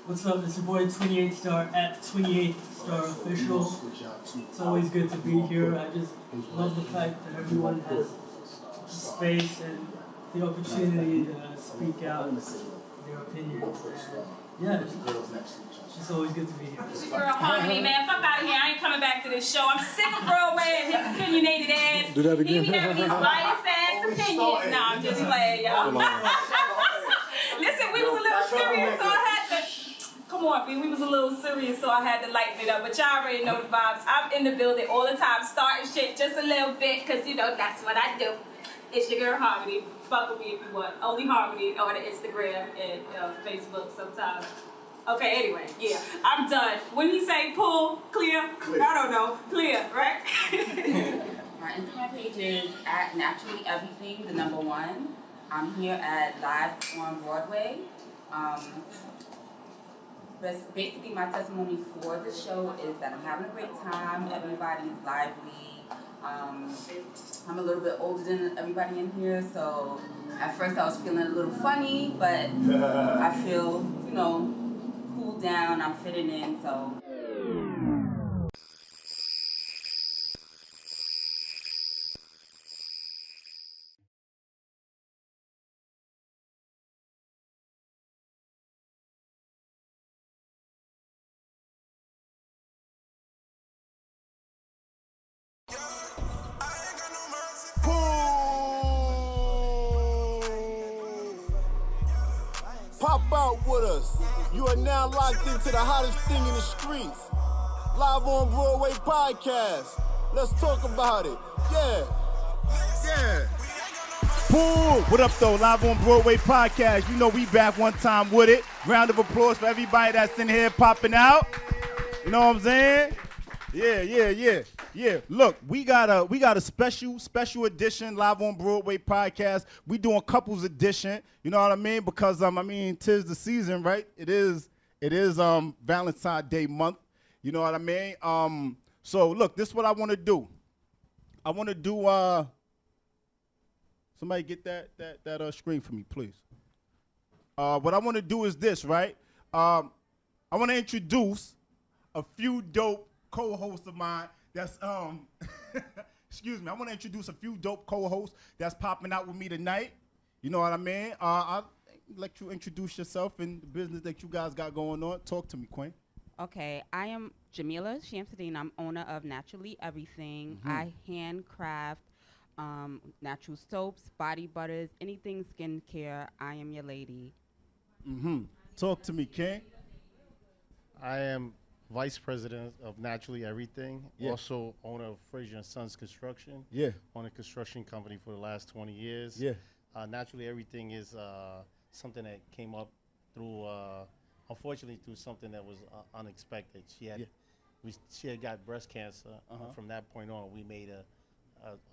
What's up? It's your boy 28 Star at 28 Star Official. It's always good to be here. I just love the fact that everyone has space and the opportunity to speak out their opinions. And yeah, it's just always good to be here. Girl, Harmony, man, fuck out of here. I ain't coming back to this show. I'm sick of Broadway and his opinionated ass. Do that again. He be having these biased ass opinions. No, I'm just playing, y'all. Listen, we was a little serious, so I had to. Come on, B. We was a little serious, so I had to lighten it up. But y'all already know the vibes. I'm in the building all the time, starting shit just a little bit, because, you know, that's what I do. It's your girl, Harmony. Fuck with me if you want. Only Harmony on the Instagram and Facebook sometimes. Okay, anyway, yeah, I'm done. When he say pull, clear? I don't know. Clear, right? My Instagram page is at Naturally Everything, the number 1. I'm here at Live on Broadway. Basically, my testimony for the show is that I'm having a great time. Everybody's lively. I'm a little bit older than everybody in here, so at first I was feeling a little funny, but I feel, you know, cooled down. I'm fitting in, so. Pop out with us. You are now locked into the hottest thing in the streets. Live on Broadway Podcast. Let's talk about it. Yeah. Boom! What up, though? Live on Broadway Podcast. You know we back one time with it. Round of applause for everybody that's in here popping out. You know what I'm saying? Yeah. Look, we got a special edition Live on Broadway Podcast. We doing couples edition. You know what I mean? Because tis the season, right? It is Valentine's Day month. You know what I mean? So look, this is what I want to do. I want to do somebody get that screen for me, please. What I want to do is this, right? I want to introduce a few dope co-hosts of mine that's excuse me. I want to introduce a few dope co-hosts that's popping out with me tonight. You know what I mean? I'll let you introduce yourself and the business that you guys got going on. Talk to me, Queen. Okay, I am Jamila Shamsuddin. I'm owner of Naturally Everything. Mm-hmm. I handcraft natural soaps, body butters, anything skincare. I am your lady. Mm-hmm. Talk to me, King. I am Vice President of Naturally Everything, also owner of Frazier & Sons Construction. Yeah. Owned a construction company for the last 20 years. Yeah. Naturally Everything is something that came up through, unfortunately, through something that was unexpected. She had got breast cancer. From that point on, we made a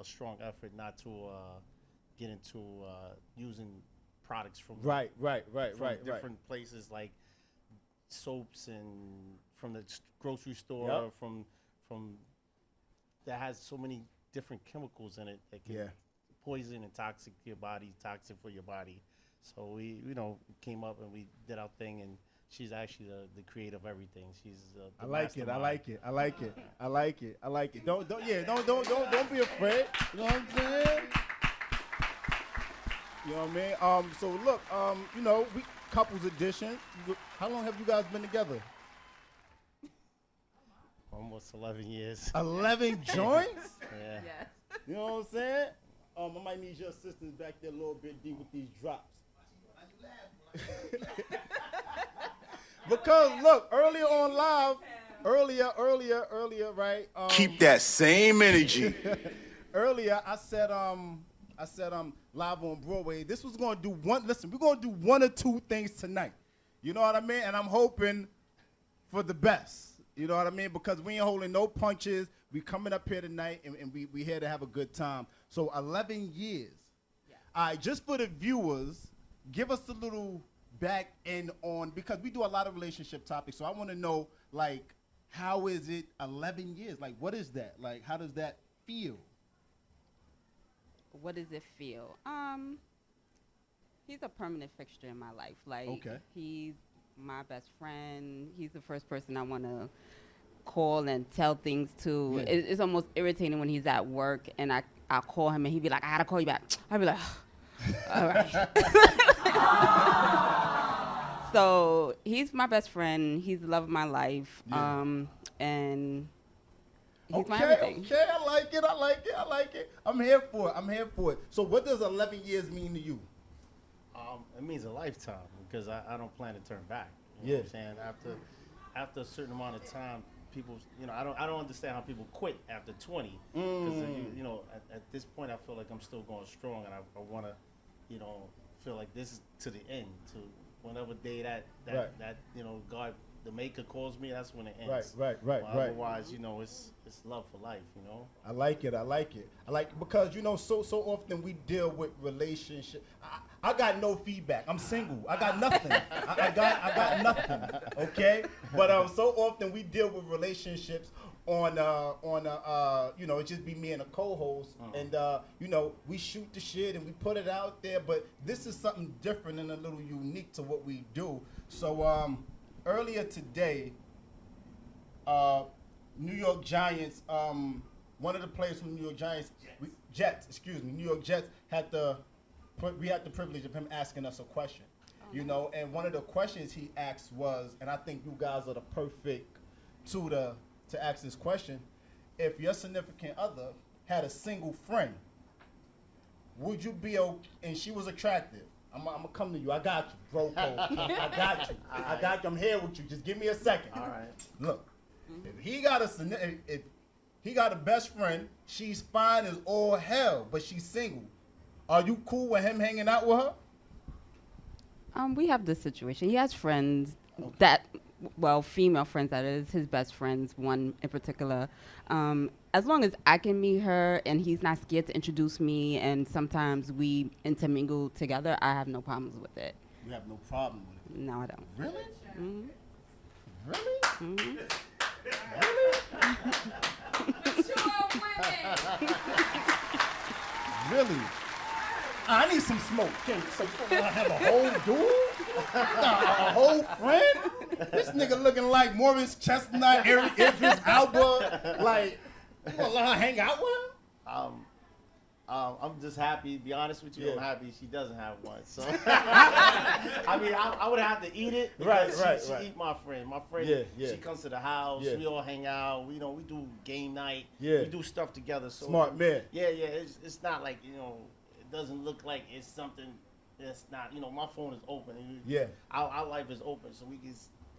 strong effort not to get into using products from different places like soaps and from the grocery store, from that has so many different chemicals in it that can poison and toxic to your body, toxic for your body. So we, came up and we did our thing, and she's actually the creator of everything. She's the I like it. Don't be afraid. You know what I'm saying? You know what I mean? So look, we couples edition. How long have you guys been together? Almost 11 years. 11 joints? Yeah. Yes. You know what I'm saying? I might need your assistance back there a little bit deep with these drops. Because look, earlier on live, earlier, right? Keep that same energy. Earlier, I said live on Broadway. This was gonna do one. Listen, we're gonna do one or two things tonight. You know what I mean? And I'm hoping for the best. You know what I mean? Because we ain't holding no punches. We coming up here tonight, and we here to have a good time. So 11 years. Yeah. All right, just for the viewers, give us a little back end on, because we do a lot of relationship topics. So I want to know, like, how is it 11 years? Like, what is that? Like, how does that feel? What does it feel? He's a permanent fixture in my life. Like, Okay. he's my best friend. He's the first person I want to call and tell things to. Yeah. It's almost irritating when he's at work and I'll call him and he'd be like, I gotta call you back. I'd be like, all right. So he's my best friend. He's the love of my life. Yeah. And he's my Okay, everything. okay, I like it. I'm here for it. So what does 11 years mean to you? It means a lifetime because I don't plan to turn back. You know what I'm saying? After a certain amount of time, people, I don't understand how people quit after 20. Because at this point, I feel like I'm still going strong, and I want to, feel like this is to the end, to whatever day that God, the Maker, calls me. That's when it ends. Right. Otherwise, it's love for life. I like it. Because so often we deal with relationships. I got no feedback. I'm single. I got nothing. I got nothing. Okay, but so often we deal with relationships on it just be me and a co-host, and we shoot the shit and we put it out there. But this is something different and a little unique to what we do. So earlier today, New York Giants, one of the players from New York Giants, New York Jets we had the privilege of him asking us a question, and one of the questions he asked was, and I think you guys are the perfect two to ask this question: if your significant other had a single friend, would you be okay? And she was attractive. I'm gonna come to you. I got you, bro. I got you. I'm here with you. Just give me a second. All right. Look, if he got a best friend, she's fine as all hell, but she's single. Are you cool with him hanging out with her? We have this situation. He has friends that, female friends, that is, his best friends, one in particular. As long as I can meet her and he's not scared to introduce me and sometimes we intermingle together, I have no problems with it. You have no problem with it? No, I don't. Really? Mm-hmm. Really? Mm-hmm. Really? I need some smoke. So I have a whole dude? A whole friend? This nigga looking like Morris Chestnut, Idris Elba. Like, you gonna let her hang out with him? I'm just happy. To be honest with you, Yeah. I'm happy she doesn't have one. So I mean, I would have to eat it. Because she eat my friend. My friend, she comes to the house. Yeah. We all hang out. We do game night. Yeah. We do stuff together. So Smart man. Yeah. It's not like it doesn't look like it's something that's not. My phone is open. Yeah. Our life is open, so we can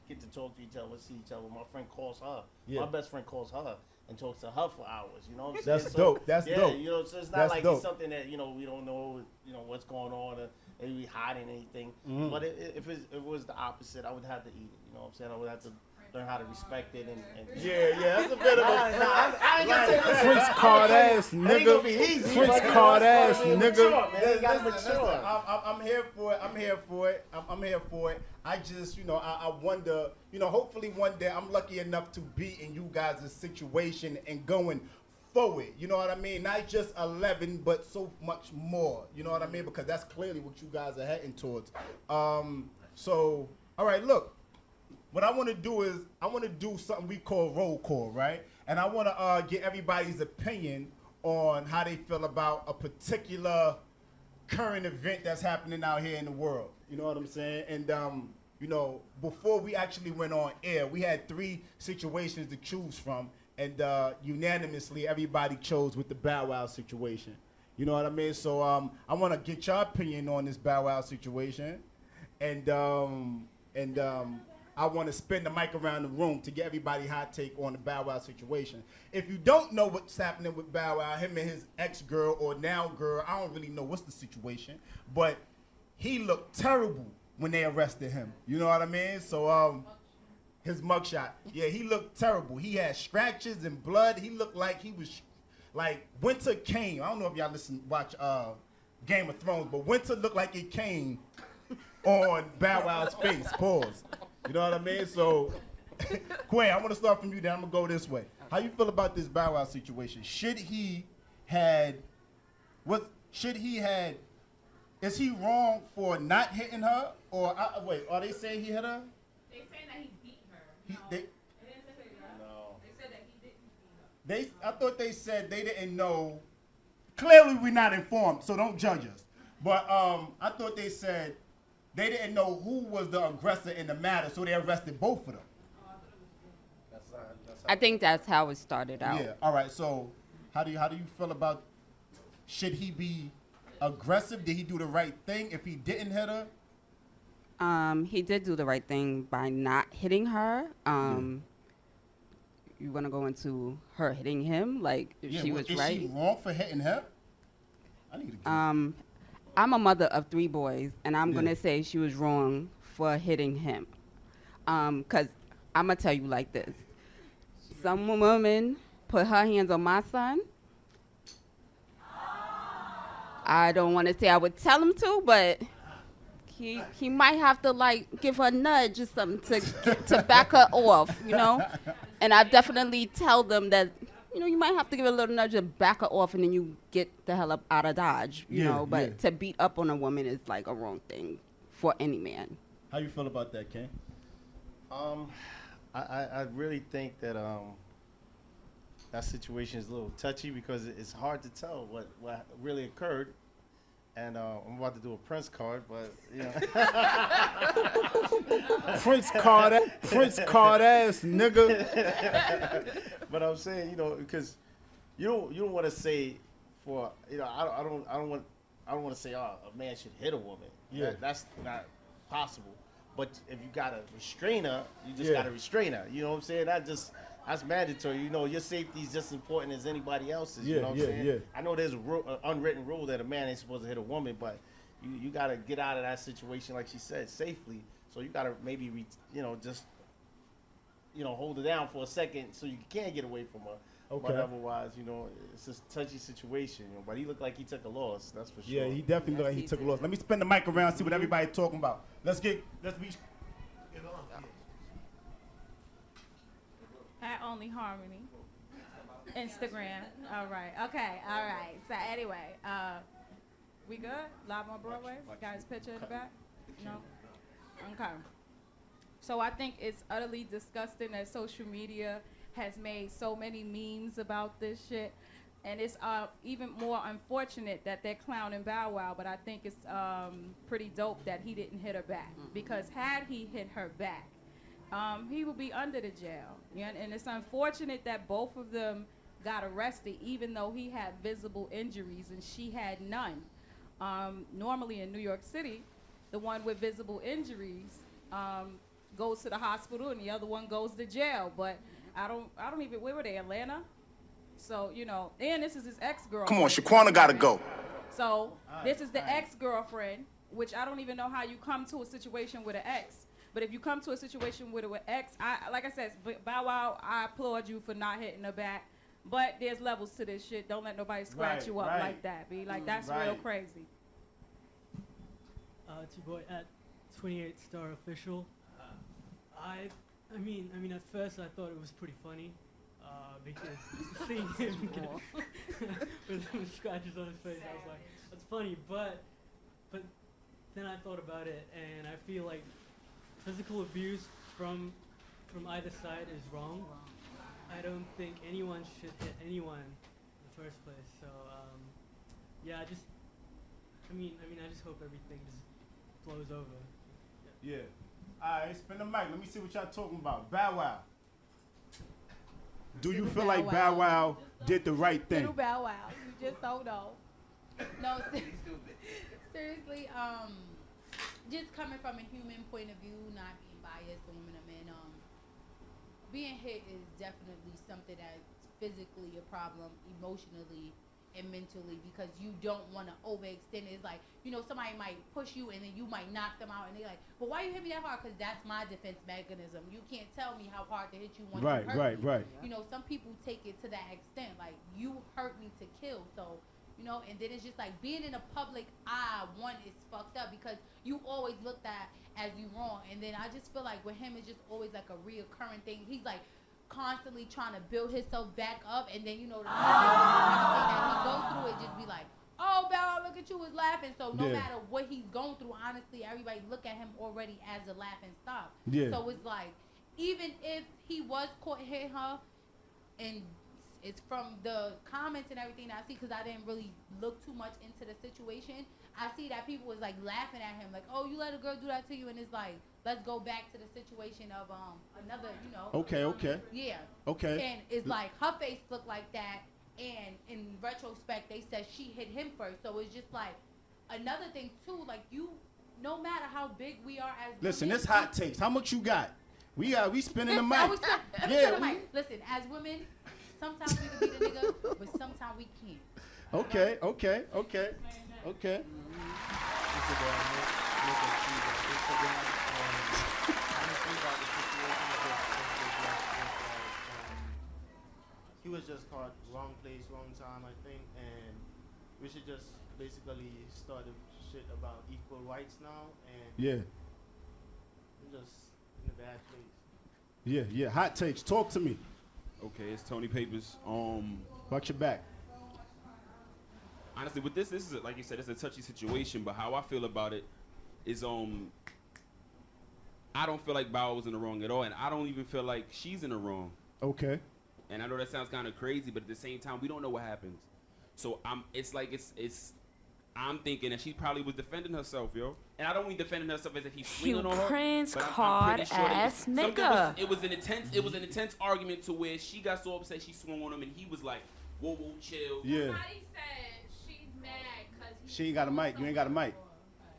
get to talk to each other, see each other. My friend calls her. Yeah. My best friend calls her and talks to her for hours. You know what I'm That's saying? dope. That's yeah, dope. So it's not That's like dope. it's something that we don't know. What's going on, or maybe we hiding anything. Mm-hmm. But if it was the opposite, I would have to eat it. You know what I'm saying? I would have to learn how to respect it and Yeah, that's a bit of a I ain't gonna say French card ass It ain't gonna be nigga. easy. French but, card ass mature, nigga. man. You gotta Listen, mature. I'm here for it. I'm here for it. I just, I wonder, hopefully one day I'm lucky enough to be in you guys' situation and going forward. You know what I mean? Not just 11, but so much more. You know what I mean? Because that's clearly what you guys are heading towards. So, all right, look. What I want to do is I want to do something we call roll call, right? And I want to get everybody's opinion on how they feel about a particular current event that's happening out here in the world. You know what I'm saying? And before we actually went on air, we had 3 situations to choose from, and unanimously everybody chose with the Bow Wow situation. You know what I mean? So I want to get your opinion on this Bow Wow situation, and I want to spin the mic around the room to get everybody hot take on the Bow Wow situation. If you don't know what's happening with Bow Wow, him and his ex-girl or now girl, I don't really know what's the situation, but he looked terrible when they arrested him. You know what I mean? So his mugshot, yeah, he looked terrible. He had scratches and blood. He looked like he was like winter came. I don't know if y'all watch Game of Thrones, but winter looked like it came on Bow Wow's face. Pause. You know what I mean? So, Quay, I want to start from you. Then I'm gonna go this way. How you feel about this Bow Wow situation? Is he wrong for not hitting her? Or wait, are they saying he hit her? I thought they said they didn't know. Clearly, we're not informed, so don't judge us. But I thought they said they didn't know who was the aggressor in the matter, so they arrested both of them. I think that's how it started out. Yeah. All right. So, how do you feel about? Should he be aggressive? Did he do the right thing if he didn't hit her? He did do the right thing by not hitting her. You want to go into her hitting him? Like, if she was right? Is she wrong for hitting her? I need to get I'm a mother of 3 boys, and I'm going to say she was wrong for hitting him. Because I'm going to tell you like this. Some woman put her hands on my son. I don't want to say I would tell him to, but he might have to, like, give her a nudge or something to back her off, you know? And I definitely tell them that, you know, you might have to give her a little nudge to back her off, and then you get the hell up out of Dodge, you know? But to beat up on a woman is, like, a wrong thing for any man. How you feel about that, Ken? I really think that that situation is a little touchy because it's hard to tell what really occurred. And I'm about to do a Prince card, but you know. Prince card ass nigga. But I'm saying, you know, because you don't want to say I don't want to say a man should hit a woman. Yeah. That's not possible. But if you gotta restrain her, you just gotta restrain her. You know what I'm saying? That's mandatory. You know, your safety is just as important as anybody else's. You know what I'm saying? Yeah. I know there's an unwritten rule that a man ain't supposed to hit a woman, but you got to get out of that situation, like she said, safely. So you got to maybe, just hold her down for a second so you can get away from her. Okay. But otherwise, it's just a touchy situation. But he looked like he took a loss. That's for sure. Yeah, he definitely looked like he took a loss. Let me spin the mic around, see what everybody's talking about. Let's be. At Only Harmony. Instagram. All right. Okay. All right. So anyway, we good? Live on Broadway? Got his picture in the back? No? Okay. So I think it's utterly disgusting that social media has made so many memes about this shit. And it's even more unfortunate that they're clowning Bow Wow, but I think it's pretty dope that he didn't hit her back. Because had he hit her back, he would be under the jail. Yeah, and it's unfortunate that both of them got arrested, even though he had visible injuries and she had none. Normally in New York City, the one with visible injuries goes to the hospital and the other one goes to jail. But I don't even, where were they, Atlanta? So, and this is his ex-girlfriend. Come on, Shaquana gotta go. So this is the ex-girlfriend, which I don't even know how you come to a situation with an ex. But if you come to a situation with an ex, like I said, Bow Wow, I applaud you for not hitting her back. But there's levels to this shit. Don't let nobody scratch you up like that, B. Like, that's real crazy. It's your boy at 28 Star Official. I mean, at first I thought it was pretty funny because seeing him with scratches on his face, I was like, that's funny. But then I thought about it, and I feel like physical abuse from either side is wrong. I don't think anyone should hit anyone in the first place. So I just hope everything just blows over. Yeah. All right, spin the mic. Let me see what y'all talking about. Bow Wow. Do you feel like Bow Wow did the right thing? Little Bow Wow. You just don't know. No, seriously, just coming from a human point of view, not being biased on women or men, being hit is definitely something that's physically a problem, emotionally and mentally, because you don't want to overextend it. It's like, somebody might push you and then you might knock them out and they're like, but why you hit me that hard? Because that's my defense mechanism. You can't tell me how hard to hit you when you hurt me. Right. Some people take it to that extent, like, you hurt me to kill. So, and then it's just like being in a public eye, one, is fucked up because you always looked at as you wrong. And then I just feel like with him, it's just always like a reoccurring thing. He's like constantly trying to build himself back up, and then the everything that he goes through, it just be like, oh, Bow Wow, look at you, is laughing. So no matter what he's going through, honestly, everybody look at him already as a laughing stock. So it's like, even if he was caught hitting her and It's from the comments and everything I see, because I didn't really look too much into the situation. I see that people was like laughing at him, like, "Oh, you let a girl do that to you," and it's like, let's go back to the situation of another, you know. Okay. Yeah. Okay. And it's like her face looked like that, and in retrospect, they said she hit him first. So it's just like another thing too. Like no matter how big we are as listen, women, this hot takes. How much you got? We spinning the mic. Yeah. Listen, as women, sometimes we can be the nigga, but sometimes we can't. Okay. He was just caught wrong place, wrong time, I think, and we should just basically start the shit about equal rights now, and we're just in a bad place. Yeah. Hot takes. Talk to me. Okay, it's Tony Papers. Watch your back. Honestly, with this is like you said, it's a touchy situation. But how I feel about it is, I don't feel like Bow was in the wrong at all, and I don't even feel like she's in the wrong. Okay. And I know that sounds kind of crazy, but at the same time, we don't know what happens. So I'm thinking that she probably was defending herself, yo. And I don't mean defending herself as if he's swinging on her. Prince but card I'm pretty sure ass that nigga. it was an intense argument to where she got so upset she swung on him, and he was like, "Whoa, chill." Yeah. Somebody said she's mad because She ain't got a mic. You ain't got a mic.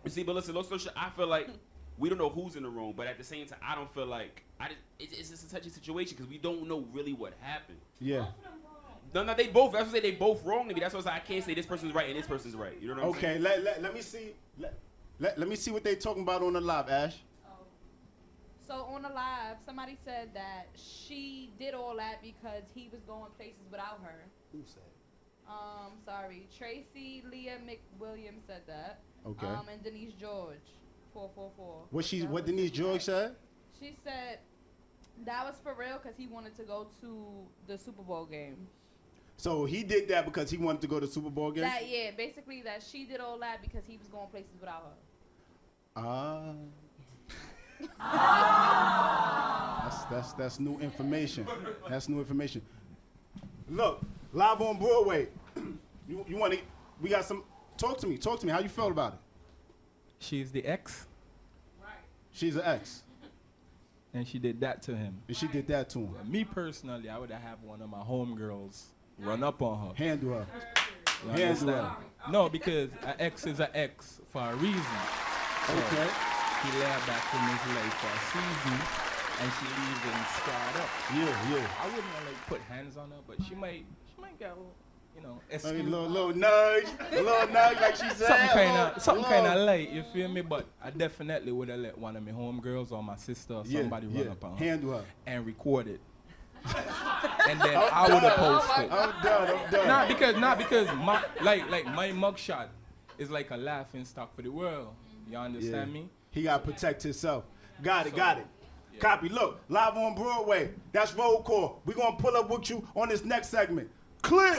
You see, but listen, I feel like we don't know who's in the wrong, but at the same time, I don't feel like it's just a touchy situation because we don't know really what happened. Yeah. No, they both. That's what I say. They both wrong to me. That's why I can't say this person's right and this person's right. You know what I'm saying? Okay. Let me see. Let me see what they talking about on the live, Ash. So on the live, somebody said that she did all that because he was going places without her. Who said? Sorry, Tracy Leah McWilliams said that. Okay. And Denise George, 444. What Denise George said? She said that was for real because he wanted to go to the Super Bowl game. So he did that because he wanted to go to the Super Bowl game? Basically that she did all that because he was going places without her. That's new information. That's new information. Look, live on Broadway. You want to? We got some. Talk to me. How you felt about it? She's the ex. Right. She's an ex. And she did that to him. And she did that to him. Me personally, I would have one of my homegirls run up on her. Handle her. You understand? No, because an ex is an ex for a reason. So Okay. he lay her back in his life for a season, and she even scarred up. Yeah. I wouldn't like put hands on her, but she might get a A little nudge, like she said. Something kind of light, you feel me? But I definitely would have let one of my homegirls or my sister or somebody run up on her. Handle her. And record it. And then I would have posted. I'm done. Not because my mugshot is like a laughing stock for the world. You understand me? He got to protect himself. Got it. Yeah. Copy. Look, live on Broadway. That's roll call. We're going to pull up with you on this next segment. Clear.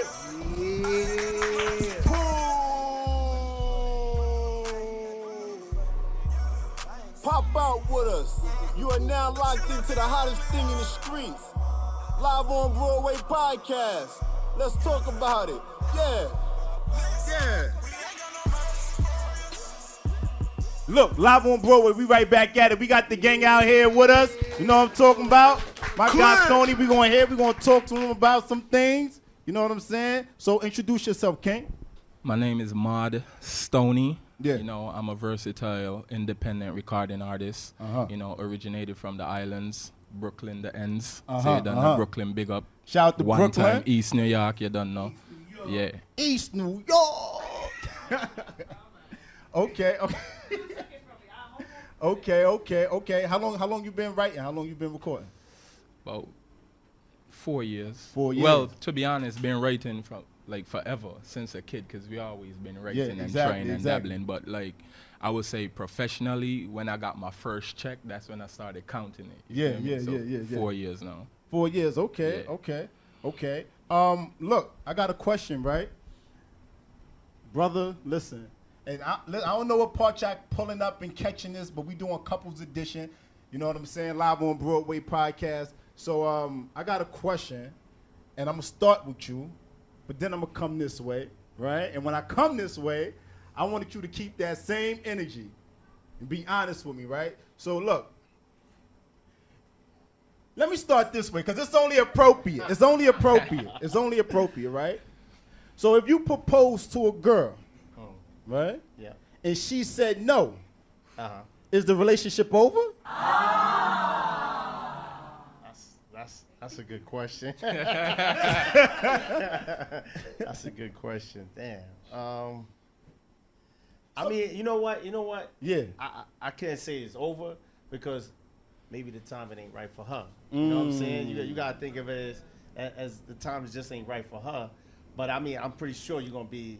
Pop out with us. You are now locked into the hottest thing in the streets. Live on Broadway Podcast. Let's talk about it. Yeah. Look, live on Broadway, we right back at it. We got the gang out here with us. You know what I'm talking about? My guy Stoney, we going to talk to him about some things. You know what I'm saying? So introduce yourself, King. My name is Mod Stoney. Yeah. You know, I'm a versatile independent recording artist. You know, originated from the islands, Brooklyn, the ends. So you don't know Brooklyn, big up. Shout out to One Brooklyn. time, East New York, you don't know. Yeah. East New York. Okay. How long you been writing? How long you been recording? About 4 years. 4 years. Well, to be honest, been writing from like forever, since a kid, because we always been writing and trying and dabbling. But like, I would say professionally, when I got my first check, that's when I started counting it. Yeah. 4 years now. 4 years. Okay. Look, I got a question, right? Brother, listen. And I don't know what part y'all pulling up and catching this, but we doing couples edition. You know what I'm saying? Live on Broadway Podcast. So I got a question. and I'm gonna start with you, but then I'm gonna come this way, right? And when I come this way, I wanted you to keep that same energy and be honest with me, right? So look, let me start this way, because it's only appropriate. It's only appropriate. It's only appropriate, right? So if you propose to a girl, right? Yeah. And she said no, is the relationship over? That's a good question. That's a good question. Damn. I mean, you know what? Yeah. I can't say it's over because maybe the timing ain't right for her. You know what I'm saying? You gotta think of it as the time just ain't right for her. But I mean, I'm pretty sure you're gonna be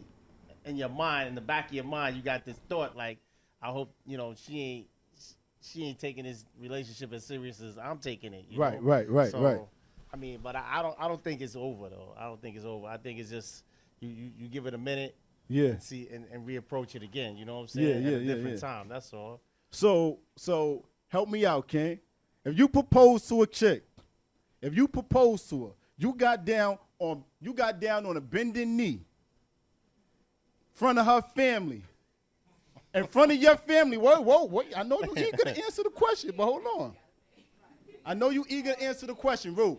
in your mind, in the back of your mind, you got this thought like, I hope she ain't taking this relationship as serious as I'm taking it. You know? Right. So, I mean, but I don't think it's over though. I don't think it's over. I think it's just you give it a minute. Yeah. And see and reapproach it again. You know what I'm saying? Yeah, At a different time. That's all. So help me out, Ken. If you propose to a chick, you got down on a bending knee, in front of her family, in front of your family. Whoa! I know you eager to answer the question, but hold on. I know you eager to answer the question, Ru.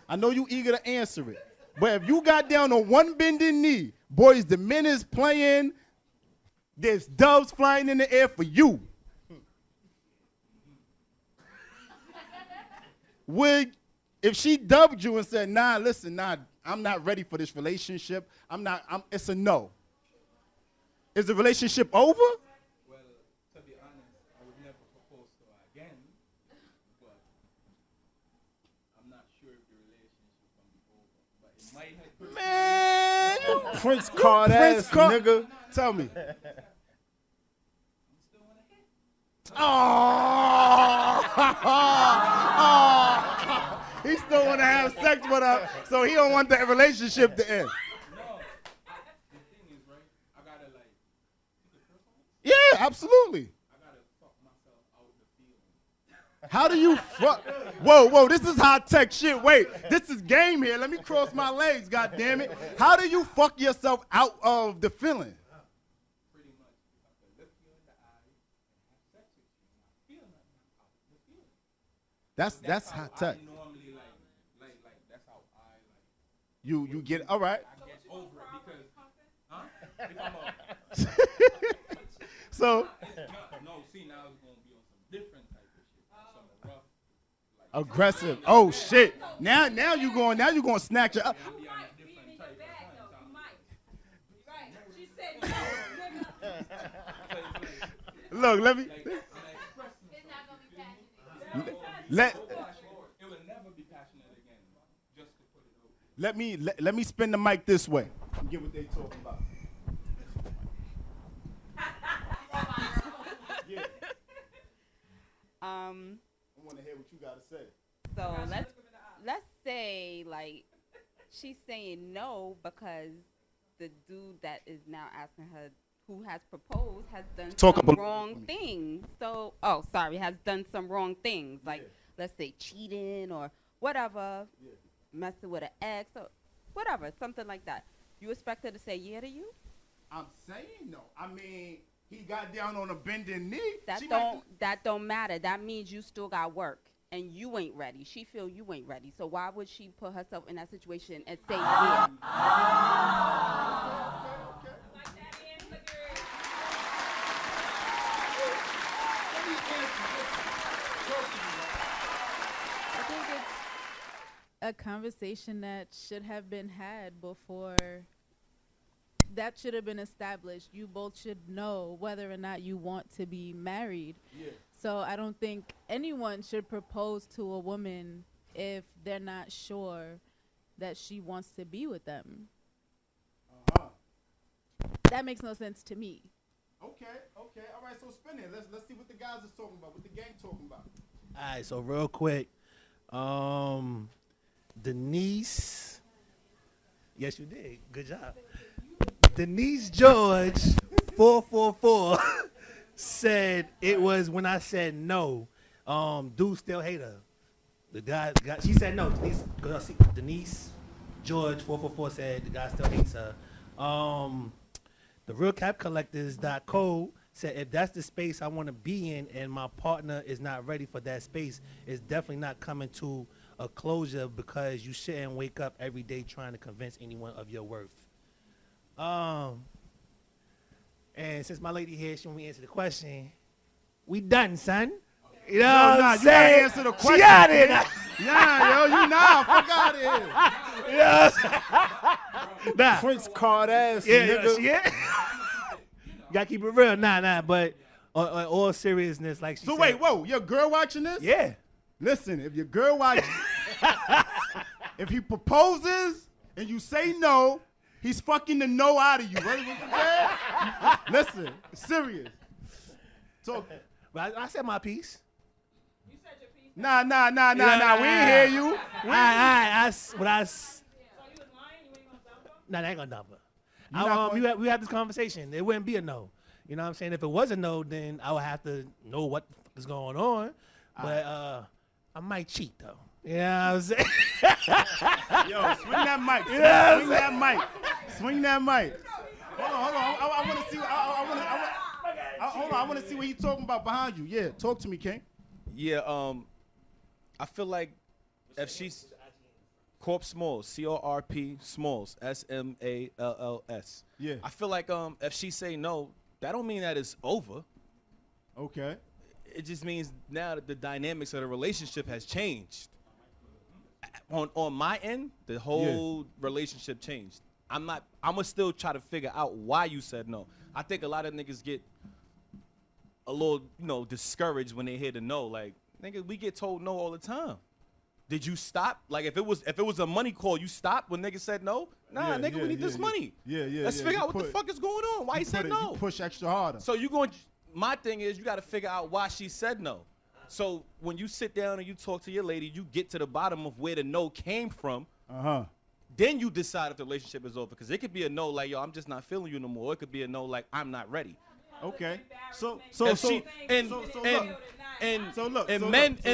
I know you eager to answer it. But if you got down on one bending knee, boys, the men is playing. There's doves flying in the air for you. If she dubbed you and said, listen, I'm not ready for this relationship. It's a no. Is the relationship over? Well, to be honest, I would never propose to her again, but I'm not sure if the relationship can be over. But it might have. Man, you Prince card ass nigga. Tell me. He still want to have sex with her, so he don't want that relationship to end. No, the thing is, right? I gotta Yeah, absolutely. I gotta fuck myself out the feeling. How do you fuck? Whoa, this is high tech shit. Wait, this is game here. Let me cross my legs, God damn it. How do you fuck yourself out of the feeling? Pretty much, if I could look you in the eye and have sex with you, and I feel nothing, I'm out the feeling. That's high tech. I normally like that's how I like. You get all right. I get over it because, if I'm So no, see now it's gonna be on some different type of shit, some rough, like aggressive. Oh shit. Now you going snatch her up. be on a different type of Look, let me It will never be passionate again. Just to put it over. let me spin the mic this way. Get what they talking about. Yeah. I want to hear what you got to say. So let's say like she's saying no because the dude that is now asking her who has proposed has done some wrong things. So has done some wrong things like let's say cheating or whatever, messing with an ex or whatever, something like that. You expect her to say yeah to you? I'm saying no. I mean, he got down on a bending knee. That don't matter. That means you still got work and you ain't ready. She feel you ain't ready. So why would she put herself in that situation and say yeah? I think it's a conversation that should have been had before. That should have been established. You both should know whether or not you want to be married. Yeah. So I don't think anyone should propose to a woman if they're not sure that she wants to be with them. That makes no sense to me. Okay. All right, so spin it. Let's see what the guys is talking about, what the gang talking about. All right, so real quick, Denise. Yes, you did. Good job. Denise George, 444, said it was when I said no. Dude still hate her. The guy, she said no. Denise George 444 said the guy still hates her. The Real Cap Collectors .co said if that's the space I want to be in and my partner is not ready for that space, it's definitely not coming to a closure because you shouldn't wake up every day trying to convince anyone of your worth. And since my lady here, she want me to answer the question. We done, son. You know what I'm saying? You answer the question. She out here. Yeah, yo, you nah, fuck out of here. Yeah. Nah. Prince card ass. Yeah, nigga. yeah. Gotta keep it real. Nah. But on all seriousness, like she said. So wait, whoa, your girl watching this? Yeah. Listen, if your girl watching, if he proposes and you say no, he's fucking the no out of you. Right? Listen, serious. So, but I said my piece. You said your piece. Nah. We ain't hear you. So you was lying? You ain't gonna dump her? Nah, they ain't gonna dump her. We had this conversation. It wouldn't be a no. You know what I'm saying? If it was a no, then I would have to know what the fuck is going on. But I might cheat though. You know what I'm saying? Yo, swing that mic. Swing that mic. Hold on. I want to see. Hold on. I want to see what he's talking about behind you. Yeah, talk to me, King. Yeah. I feel like if she's Corp Smalls, CORP Smalls, SMALLS. Yeah. I feel like if she say no, that don't mean that it's over. Okay. It just means now that the dynamics of the relationship has changed. On my end, the whole relationship changed. I'ma still try to figure out why you said no. I think a lot of niggas get a little, discouraged when they hear the no. Like, nigga, we get told no all the time. Did you stop? Like, if it was a money call, you stopped when niggas said no? Nah, nigga, we need this money. Yeah. Let's figure out what the fuck is going on. Why he said no? You push extra harder. So my thing is you got to figure out why she said no. So when you sit down and you talk to your lady, you get to the bottom of where the no came from. Then you decide if the relationship is over. Because it could be a no like, yo, I'm just not feeling you no more. It could be a no like, I'm not ready. Okay.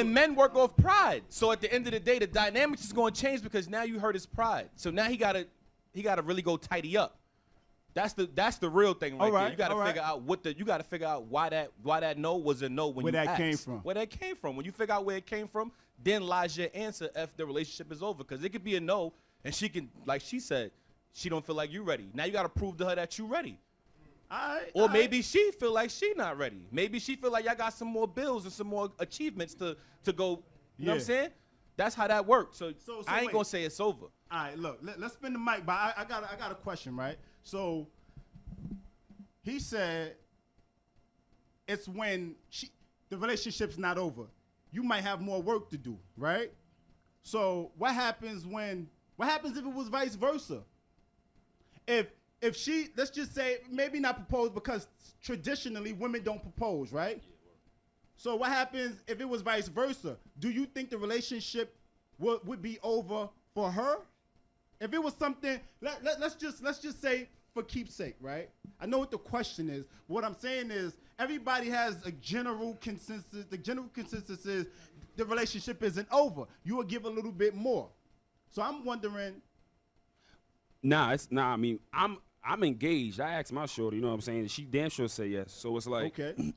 Men work off pride. So at the end of the day, the dynamics is going to change because now you hurt his pride. So now he gotta really go tidy up. That's the real thing right there. You got to figure out you got to figure out why that no was a no when where you that asked. came from. Where that came from. When you figure out where it came from, then lies your answer if the relationship is over. Because it could be a no, and she can, like she said, she don't feel like you ready. Now you got to prove to her that you ready. Or maybe she feel like she not ready. Maybe she feel like y'all got some more bills and some more achievements to go. You know what I'm saying? That's how that works. So I ain't gonna say it's over. All right, look, let's spin the mic. But I got a question, right? So he said it's when the relationship's not over. You might have more work to do, right? So what happens if it was vice versa? If she, let's just say, maybe not propose because traditionally women don't propose, right? So what happens if it was vice versa? Do you think the relationship would be over for her? If it was something, let's just say for keepsake, right? I know what the question is. What I'm saying is everybody has a general consensus. The general consensus is the relationship isn't over. You will give a little bit more. So I'm wondering. I mean, I'm engaged. I asked my shorty, you know what I'm saying? She damn sure say yes. So it's like, okay.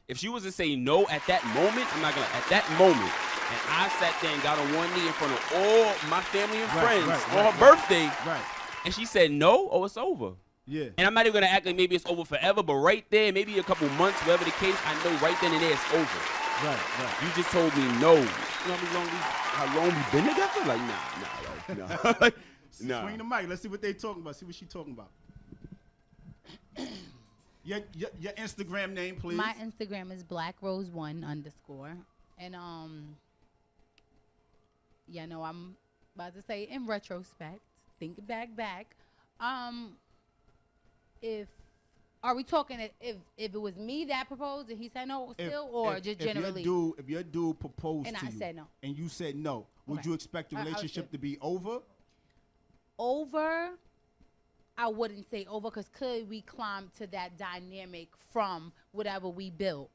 If she was to say no at that moment, at that moment, and I sat there and got on one knee in front of all my family and friends on her birthday, and she said no, it's over. Yeah. And I'm not even gonna act like maybe it's over forever, but right there, maybe a couple months, whatever the case, I know right then and there it's over. Right. You just told me no. You know how long we been together? Like, nah. Like, nah. Swing the mic. Let's see what they talking about. See what she talking about. Your Instagram name, please. My Instagram is blackrose1_. And I'm about to say in retrospect, thinking back. Are we talking if it was me that proposed and he said no still, or just generally? If your dude proposed and to I you said no, and you said no, would you expect the relationship to be over? Over, I wouldn't say over, because could we climb to that dynamic from whatever we built?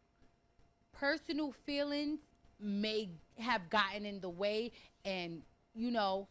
Personal feelings may have gotten in the way. And, you know,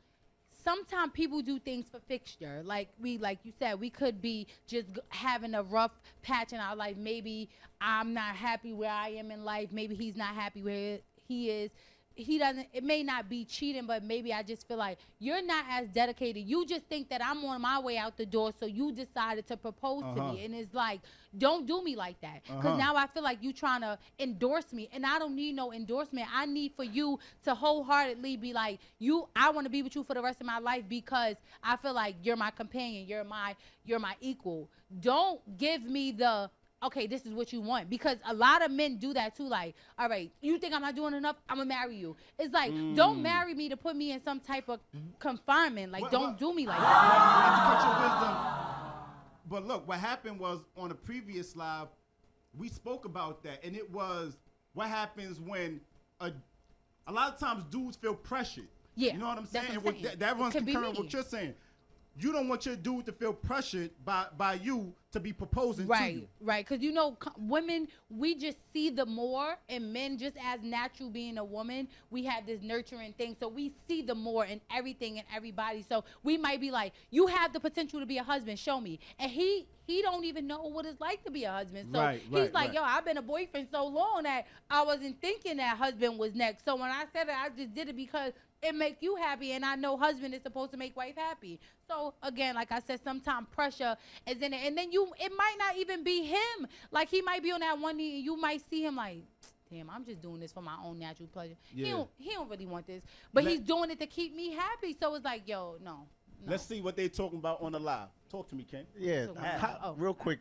sometimes people do things for fixture. Like you said, we could be just having a rough patch in our life. Maybe I'm not happy where I am in life. Maybe he's not happy where he is. It may not be cheating, but maybe I just feel like you're not as dedicated. You just think that I'm on my way out the door, so you decided to propose to me. And it's like, don't do me like that. Because now I feel like you trying to endorse me, and I don't need no endorsement. I need for you to wholeheartedly be like, I want to be with you for the rest of my life because I feel like you're my companion. You're my equal. Don't give me the, okay, this is what you want. Because a lot of men do that too. Like, all right, you think I'm not doing enough? I'm going to marry you. It's like, don't marry me to put me in some type of confinement. Like, don't do me like that. But look, what happened was on a previous live, we spoke about that. And it was what happens when a lot of times dudes feel pressured. Yeah. You know what I'm saying? What I'm saying. That runs concurrent with me. what you're saying. You don't want your dude to feel pressured by you to be proposing to you. Right, because, you know, women, we just see the more, and men, just as natural being a woman, we have this nurturing thing, so we see the more in everything and everybody. So we might be like, you have the potential to be a husband, show me. And he don't even know what it's like to be a husband. So he's like, yo, I've been a boyfriend so long that I wasn't thinking that husband was next. So when I said it, I just did it because it make you happy, and I know husband is supposed to make wife happy. So again, like I said, sometimes pressure is in it, and then it might not even be him. Like, he might be on that one knee, and you might see him like, damn, I'm just doing this for my own natural pleasure. Yeah. He don't really want this, but he's doing it to keep me happy. So it's like, yo, no. Let's see what they talking about on the live. Talk to me, Ken. Yeah, real quick,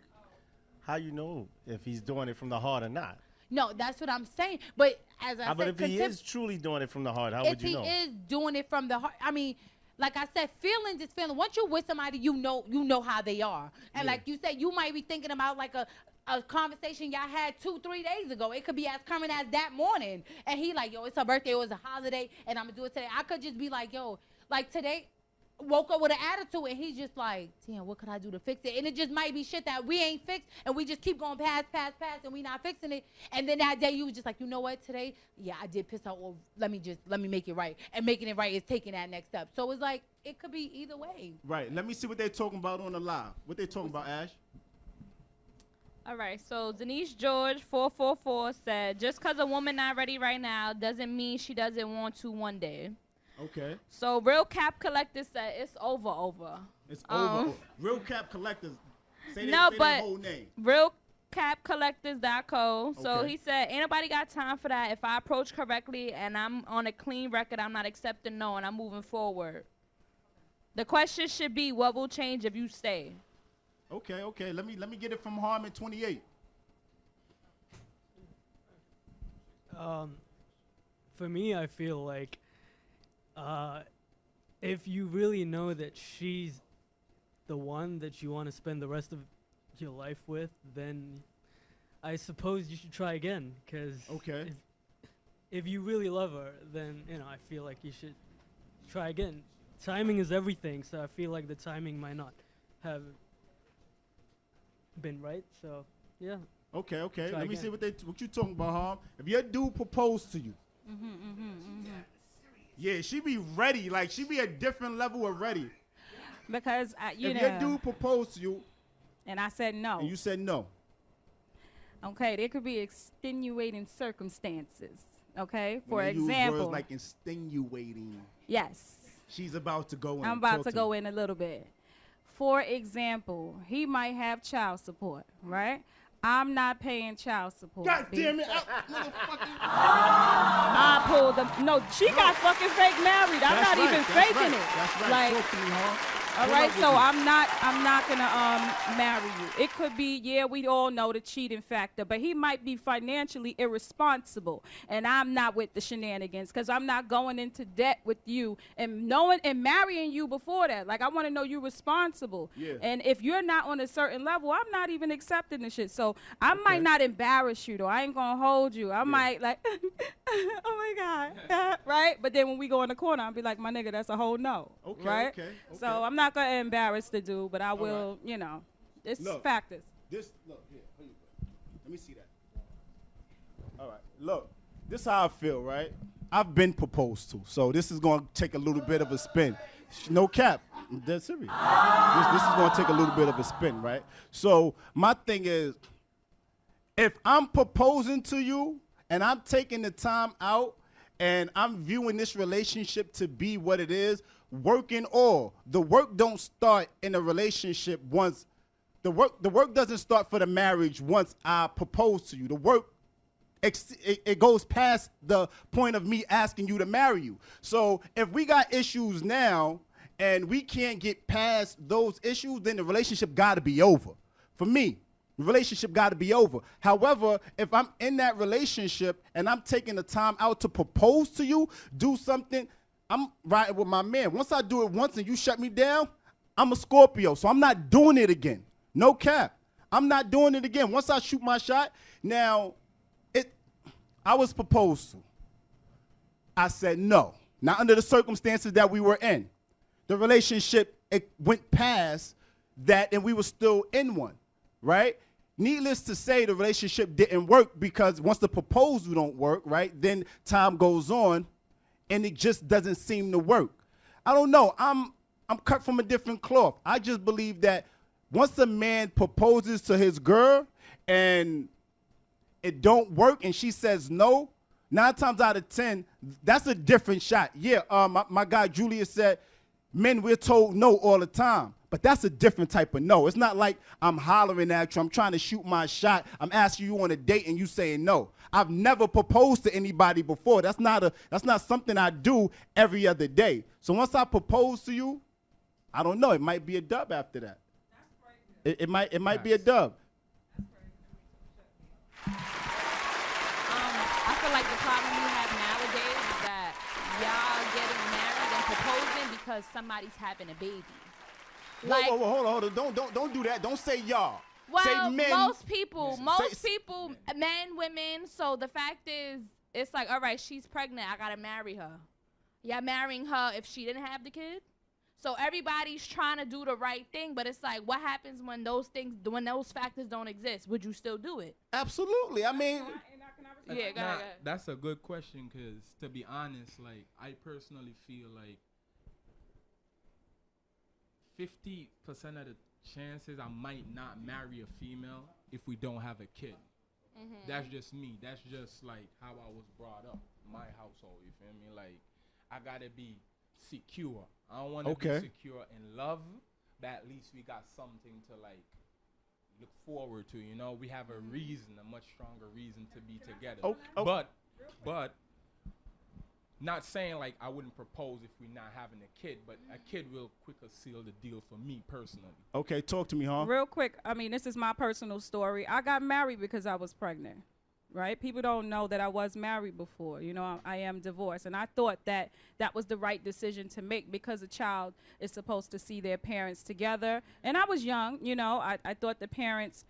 how you know if he's doing it from the heart or not? No, that's what I'm saying. But as I said, but if he is truly doing it from the heart, how would you know? If he is doing it from the heart, I mean, like I said, feelings is feeling. Once you're with somebody, you know how they are. And like you said, you might be thinking about like a conversation y'all had 2-3 days ago. It could be as coming as that morning. And he like, yo, it's her birthday, it was a holiday, and I'm gonna do it today. I could just be like, yo, like today, woke up with an attitude, and he's just like, damn, what could I do to fix it? And it just might be shit that we ain't fixed, and we just keep going past, and we not fixing it. And then that day you was just like, you know what, today, yeah, I did piss out. Well, let me make it right. And making it right is taking that next step. So it's like, it could be either way. Right. Let me see what they're talking about on the live. What they talking about, Ash? All right, so Denise George 444 said, just because a woman not ready right now doesn't mean she doesn't want to one day. Okay. So Real Cap Collector said it's over. It's over. Real Cap Collectors. Say their whole name. RealCapCollectors.co. So he said, ain't nobody got time for that. If I approach correctly and I'm on a clean record, I'm not accepting no, and I'm moving forward. The question should be, what will change if you stay? Okay. Let me get it from Harmon 28. For me, I feel like if you really know that she's the one that you want to spend the rest of your life with, then I suppose you should try again. Because if you really love her, then I feel like you should try again. Timing is everything, so I feel like the timing might not have been right. So yeah. Okay. Let me see what you talking about, Harm. If your dude proposed to you. Yeah, she be ready. Like, she be a different level of ready. Because, if your dude proposed to you. And I said no. And you said no. Okay, there could be extenuating circumstances. Okay, for when you example. Use words like extenuating. Yes. She's about to go in. I'm about to go in a little bit. For example, he might have child support, right? I'm not paying child support. God damn it. I pulled them. No, she got fucking fake married. I'm not even faking it. That's right. Like, talk to me, huh? All right, so I'm not gonna marry you. It could be, yeah, we all know the cheating factor, but he might be financially irresponsible, and I'm not with the shenanigans because I'm not going into debt with you and knowing and marrying you before that. Like, I want to know you're responsible. Yeah. And if you're not on a certain level, I'm not even accepting the shit. So I might not embarrass you though. I ain't gonna hold you. I might like, oh my God, right? But then when we go in the corner, I'll be like, my nigga, that's a whole no. Okay. Right? Okay. So I'm not gonna embarrass the dude, but I will, it's factors. Look, here, let me see that. All right, look, This is how I feel, right? I've been proposed to, so this is going to take a little bit of a spin. No cap. I'm dead serious. This is going to take a little bit of a spin, right? So my thing is, if I'm proposing to you and I'm taking the time out and I'm viewing this relationship to be what it is, working all. The work don't start in a relationship once. The work doesn't start for the marriage once I propose to you. The work, it goes past the point of me asking you to marry you. So if we got issues now and we can't get past those issues, then the relationship got to be over. For me, the relationship got to be over. However, if I'm in that relationship and I'm taking the time out to propose to you, do something, I'm riding with my man. Once I do it once and you shut me down, I'm a Scorpio, so I'm not doing it again. No cap. I'm not doing it again. Once I shoot my shot, now, I was proposed to. I said no. Now, under the circumstances that we were in, the relationship, it went past that and we were still in one, right? Needless to say, the relationship didn't work because once the proposal don't work, right, then time goes on and it just doesn't seem to work. I don't know. I'm cut from a different cloth. I just believe that once a man proposes to his girl and it don't work and she says no, 9 times out of 10, that's a different shot. Yeah, my guy Julius said, men, we're told no all the time. But that's a different type of no. It's not like I'm hollering at you. I'm trying to shoot my shot. I'm asking you on a date and you saying no. I've never proposed to anybody before. That's not something I do every other day. So once I propose to you, I don't know. It might be a dub after that. It might be a dub. I feel like the problem we have nowadays is that y'all getting married and proposing because somebody's having a baby. Like, whoa, hold on. Don't do that. Don't say y'all. Well, say men. most people, men, women. So the fact is, it's like, all right, she's pregnant. I gotta marry her. Y'all marrying her if she didn't have the kid? So everybody's trying to do the right thing, but it's like, what happens when those factors don't exist? Would you still do it? Absolutely. I mean, yeah, go ahead. That's a good question because, to be honest, like, I personally feel like 50% of the chances I might not marry a female if we don't have a kid. Mm-hmm. That's just me. That's just like how I was brought up, my household. You feel me? Like, I gotta be secure. I don't want to be secure in love, but at least we got something to like look forward to. You know, we have a reason, a much stronger reason to be together. But not saying like I wouldn't propose if we're not having a kid, but a kid will quicker seal the deal for me personally. Okay, talk to me, huh? Real quick, I mean, this is my personal story. I got married because I was pregnant, right? People don't know that I was married before. You know, I am divorced. And I thought that that was the right decision to make because a child is supposed to see their parents together. And I was young, you know. I thought the parents,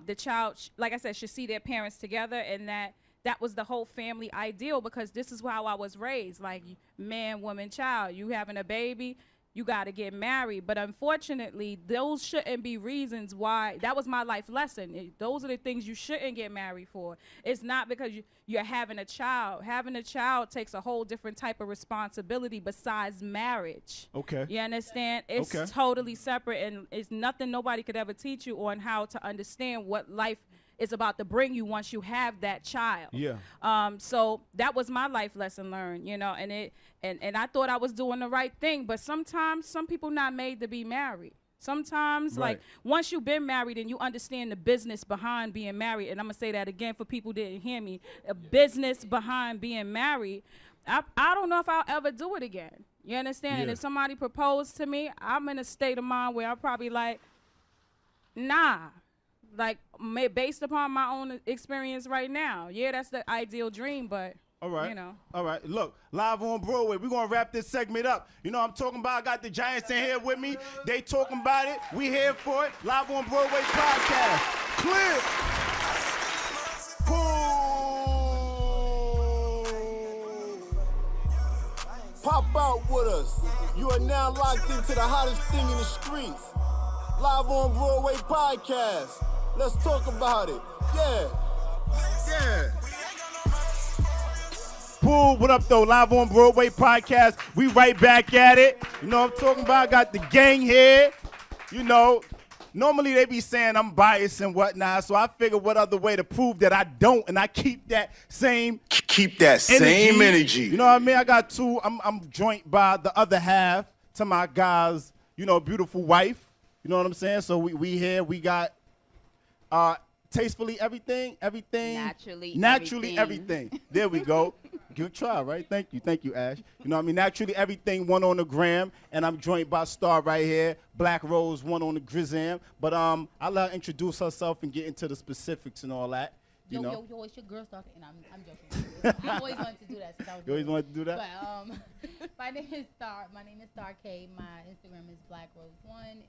the child, like I said, should see their parents together, and that was the whole family ideal because this is how I was raised, like man, woman, child. You having a baby, you got to get married. But unfortunately, those shouldn't be reasons why. That was my life lesson. Those are the things you shouldn't get married for. It's not because you're having a child. Having a child takes a whole different type of responsibility besides marriage. Okay. You understand? It's totally separate, and it's nothing nobody could ever teach you on how to understand what life is about to bring you once you have that child. Yeah. So that was my life lesson learned, you know, and I thought I was doing the right thing, but sometimes some people not made to be married. Sometimes, like, once you've been married and you understand the business behind being married, and I'm going to say that again for people who didn't hear me, a business behind being married, I don't know if I'll ever do it again. You understand? Yeah. And if somebody proposed to me, I'm in a state of mind where I'm probably like, nah. Like, based upon my own experience right now. Yeah, that's the ideal dream, but, you know. All right. Look, live on Broadway, we're going to wrap this segment up. You know what I'm talking about? I got the Giants in here with me. They talking about it. We here for it. Live on Broadway Podcast. Clear. Pop out with us. You are now locked into the hottest thing in the streets. Live on Broadway Podcast. Let's talk about it. Yeah. Cool. What up, though? Live on Broadway Podcast. We right back at it. You know what I'm talking about? I got the gang here. You know, normally they be saying I'm biased and whatnot, so I figured what other way to prove that I don't, and I keep that same energy. You know what I mean? I got two. I'm joined by the other half to my guys, you know, beautiful wife. You know what I'm saying? So we here. We got tastefully everything. Naturally everything. There we go. Good try, right? Thank you, Ash. You know what I mean? Naturally everything, one on the gram, and I'm joined by Star right here. Black Rose, one on the Grizzam. But I'll let her introduce herself and get into the specifics and all that. You know? Yo, it's your girl Star. And I'm joking. I always wanted to do that since I was You always wanted to do that? But my name is Star. My name is Star K. My Instagram is Black Rose 1, and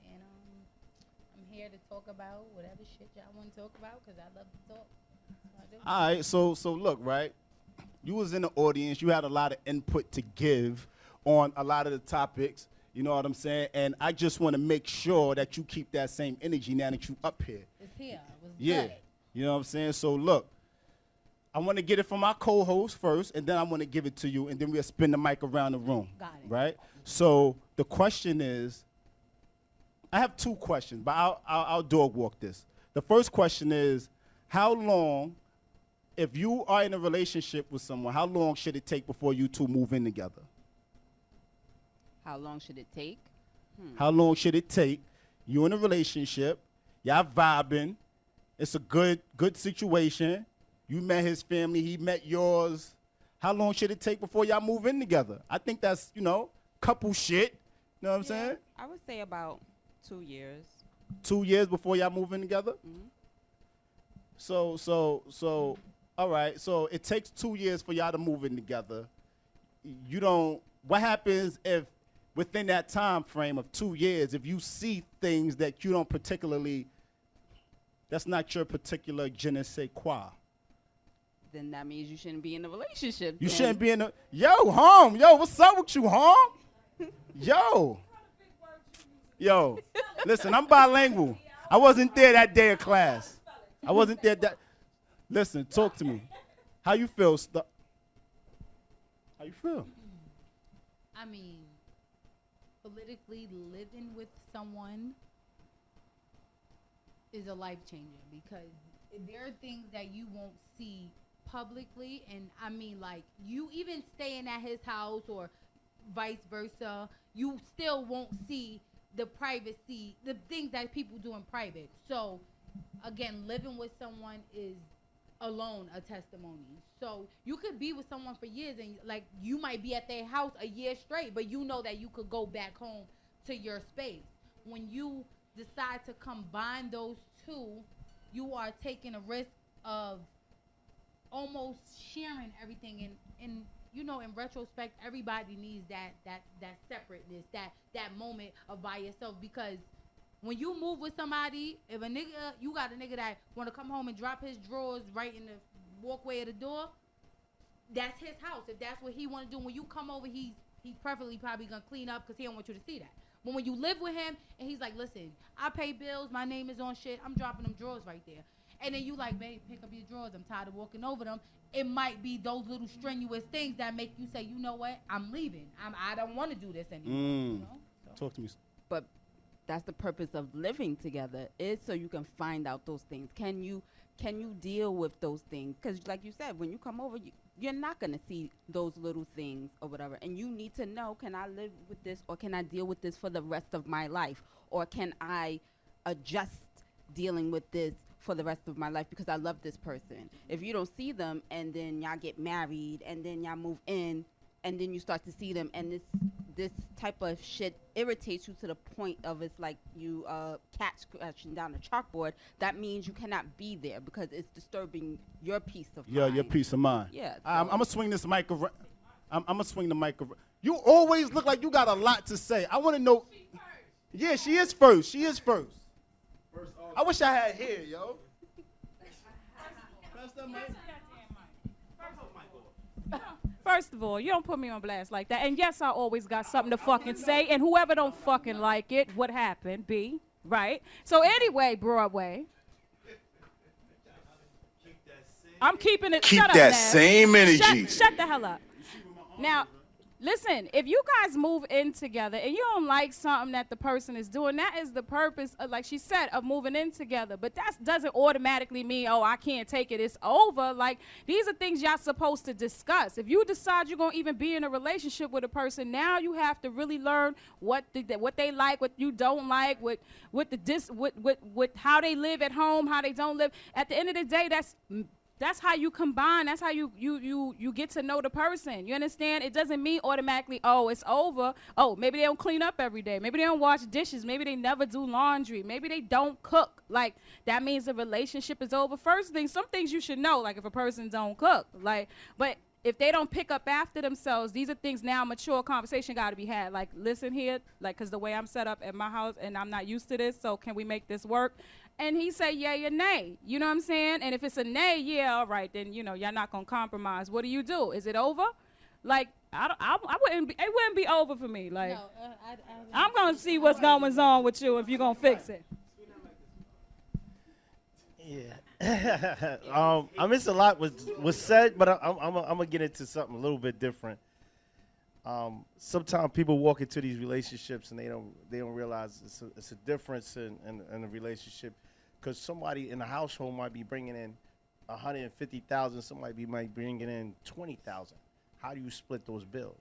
I'm here to talk about whatever shit y'all want to talk about because I love to talk. All right, so look, right? You was in the audience. You had a lot of input to give on a lot of the topics. You know what I'm saying? And I just want to make sure that you keep that same energy now that you up here. It's here. It was yeah. good. You know what I'm saying? So look, I want to get it from my co-host first, and then I want to give it to you, and then we'll spin the mic around the room. Got it. Right? So the question is, I have two questions, but I'll dog walk this. The first question is, how long, if you are in a relationship with someone, how long should it take before you two move in together? How long should it take? How long should it take? You in a relationship, y'all vibing, it's a good situation. You met his family, he met yours. How long should it take before y'all move in together? I think that's, couple shit. You know what I'm saying? I would say about 2 years. 2 years before y'all move in together? Mm-hmm. So, all right. So it takes 2 years for y'all to move in together. What happens if within that time frame of 2 years, if you see things that you don't particularly, that's not your particular je ne sais quoi? Then that means you shouldn't be in a relationship. You shouldn't be in a, yo, Hom, yo, what's up with you, Hom? Yo, listen, I'm bilingual. I wasn't there that day of class. I wasn't there listen, talk to me. How you feel, How you feel? I mean, politically living with someone is a life changer because there are things that you won't see publicly, and I mean, like, you even staying at his house or vice versa, you still won't see the privacy, the things that people do in private. So again, living with someone is alone a testimony. So you could be with someone for years and like you might be at their house a year straight, but you know that you could go back home to your space. When you decide to combine those two, you are taking a risk of almost sharing everything, and in retrospect, everybody needs that separateness, that moment of by yourself, because when you move with somebody, if you got a nigga that want to come home and drop his drawers right in the walkway of the door, that's his house. If that's what he want to do, when you come over, he's preferably probably gonna clean up because he don't want you to see that. But when you live with him and he's like, listen, I pay bills, my name is on shit, I'm dropping them drawers right there. And then you like, babe, pick up your drawers, I'm tired of walking over them. It might be those little strenuous things that make you say, you know what, I'm leaving. I don't want to do this anymore. Talk to me. But that's the purpose of living together, is so you can find out those things. Can you deal with those things? Because like you said, when you come over, you're not going to see those little things or whatever. And you need to know, can I live with this, or can I deal with this for the rest of my life? Or can I adjust dealing with this for the rest of my life because I love this person? If you don't see them and then y'all get married and then y'all move in and then you start to see them and this type of shit irritates you to the point of it's like you cat scratching down a chalkboard, that means you cannot be there because it's disturbing your peace of mind. Yeah, your peace of mind. Yeah. I'm going to swing this mic around. I'm going to swing the mic around. You always look like you got a lot to say. I want to know. Yeah, she is first. She is first. I wish I had hair, yo. First of all, you don't put me on blast like that. And yes, I always got something to fucking say. And whoever don't fucking like it, what happened? B, right? So anyway, Broadway. I'm keeping it. Keep shut that up, same energy. Shut the hell up. Now, listen, if you guys move in together and you don't like something that the person is doing, that is the purpose, of, like she said, of moving in together. But that doesn't automatically mean, oh, I can't take it, it's over. Like, these are things y'all supposed to discuss. If you decide you're going to even be in a relationship with a person, now you have to really learn what they like, what you don't like, what how they live at home, how they don't live. At the end of the day, that's how you combine. That's how you get to know the person. You understand? It doesn't mean automatically, oh, it's over. Oh, maybe they don't clean up every day. Maybe they don't wash dishes. Maybe they never do laundry. Maybe they don't cook. Like, that means the relationship is over. First thing, some things you should know, like if a person don't cook. Like, but if they don't pick up after themselves, these are things now, mature conversation got to be had. Like, listen here, like, because the way I'm set up at my house and I'm not used to this, so can we make this work? And he say yay or nay. You know what I'm saying? And if it's a nay, yeah, all right, then, you know, y'all not going to compromise. What do you do? Is it over? Like, I wouldn't be, it wouldn't be over for me. Like, no, I'm going to see what's going on with you if you're going to fix it. Yeah. I miss a lot was said, but I'm going to get into something a little bit different. Sometimes people walk into these relationships and they don't realize it's a difference in a relationship, because somebody in the household might be bringing in $150,000, somebody might be bringing in $20,000. How do you split those bills?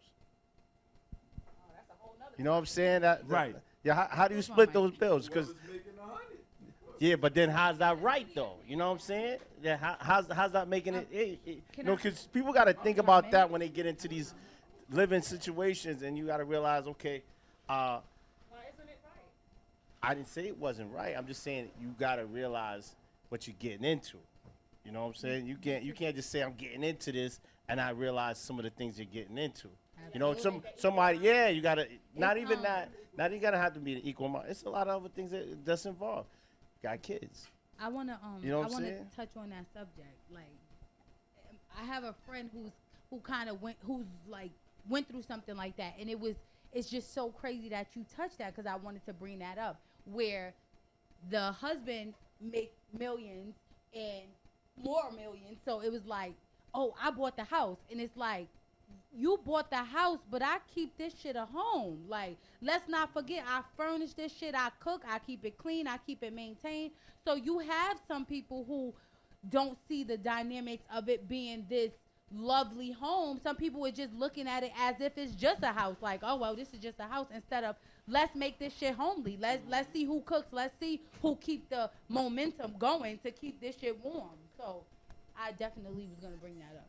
You know what I'm saying? Right. Yeah. How do you split those bills? Because yeah, but then how's that right though? You know what I'm saying? Yeah. How's that making it? You know, because people got to think about that when they get into these living situations, and you got to realize, okay, why isn't it right? I didn't say it wasn't right. I'm just saying you got to realize what you're getting into. You know what I'm saying? You can't just say I'm getting into this and I realize some of the things you're getting into. You know, somebody, yeah, you got to, not even you got to have to be the equal amount. It's a lot of other things that's involved. Got kids. I want to you know I want to touch on that subject. Like, I have a friend who kind of went through something like that, and it's just so crazy that you touched that, because I wanted to bring that up, where the husband make millions and more millions. So it was like, oh, I bought the house, and it's like, you bought the house, but I keep this shit at home. Like, let's not forget, I furnish this shit, I cook, I keep it clean, I keep it maintained. So you have some people who don't see the dynamics of it being this lovely home. Some people are just looking at it as if it's just a house. Like, oh, well, this is just a house, instead of let's make this shit homely. Let's see who cooks. Let's see who keep the momentum going to keep this shit warm. So I definitely was going to bring that up.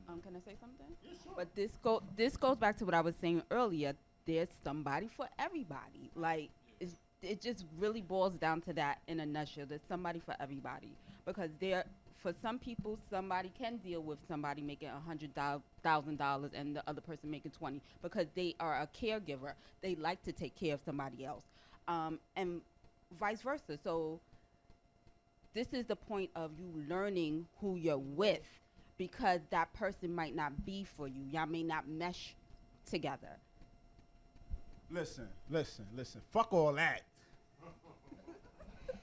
Can I say something? Yeah, sure. But this goes back to what I was saying earlier. There's somebody for everybody. Like, it just really boils down to that in a nutshell. There's somebody for everybody, because for some people, somebody can deal with somebody making $100,000 and the other person making $20,000, because they are a caregiver. They like to take care of somebody else, and vice versa. So this is the point of you learning who you're with, because that person might not be for you. Y'all may not mesh together. Listen. Fuck all that.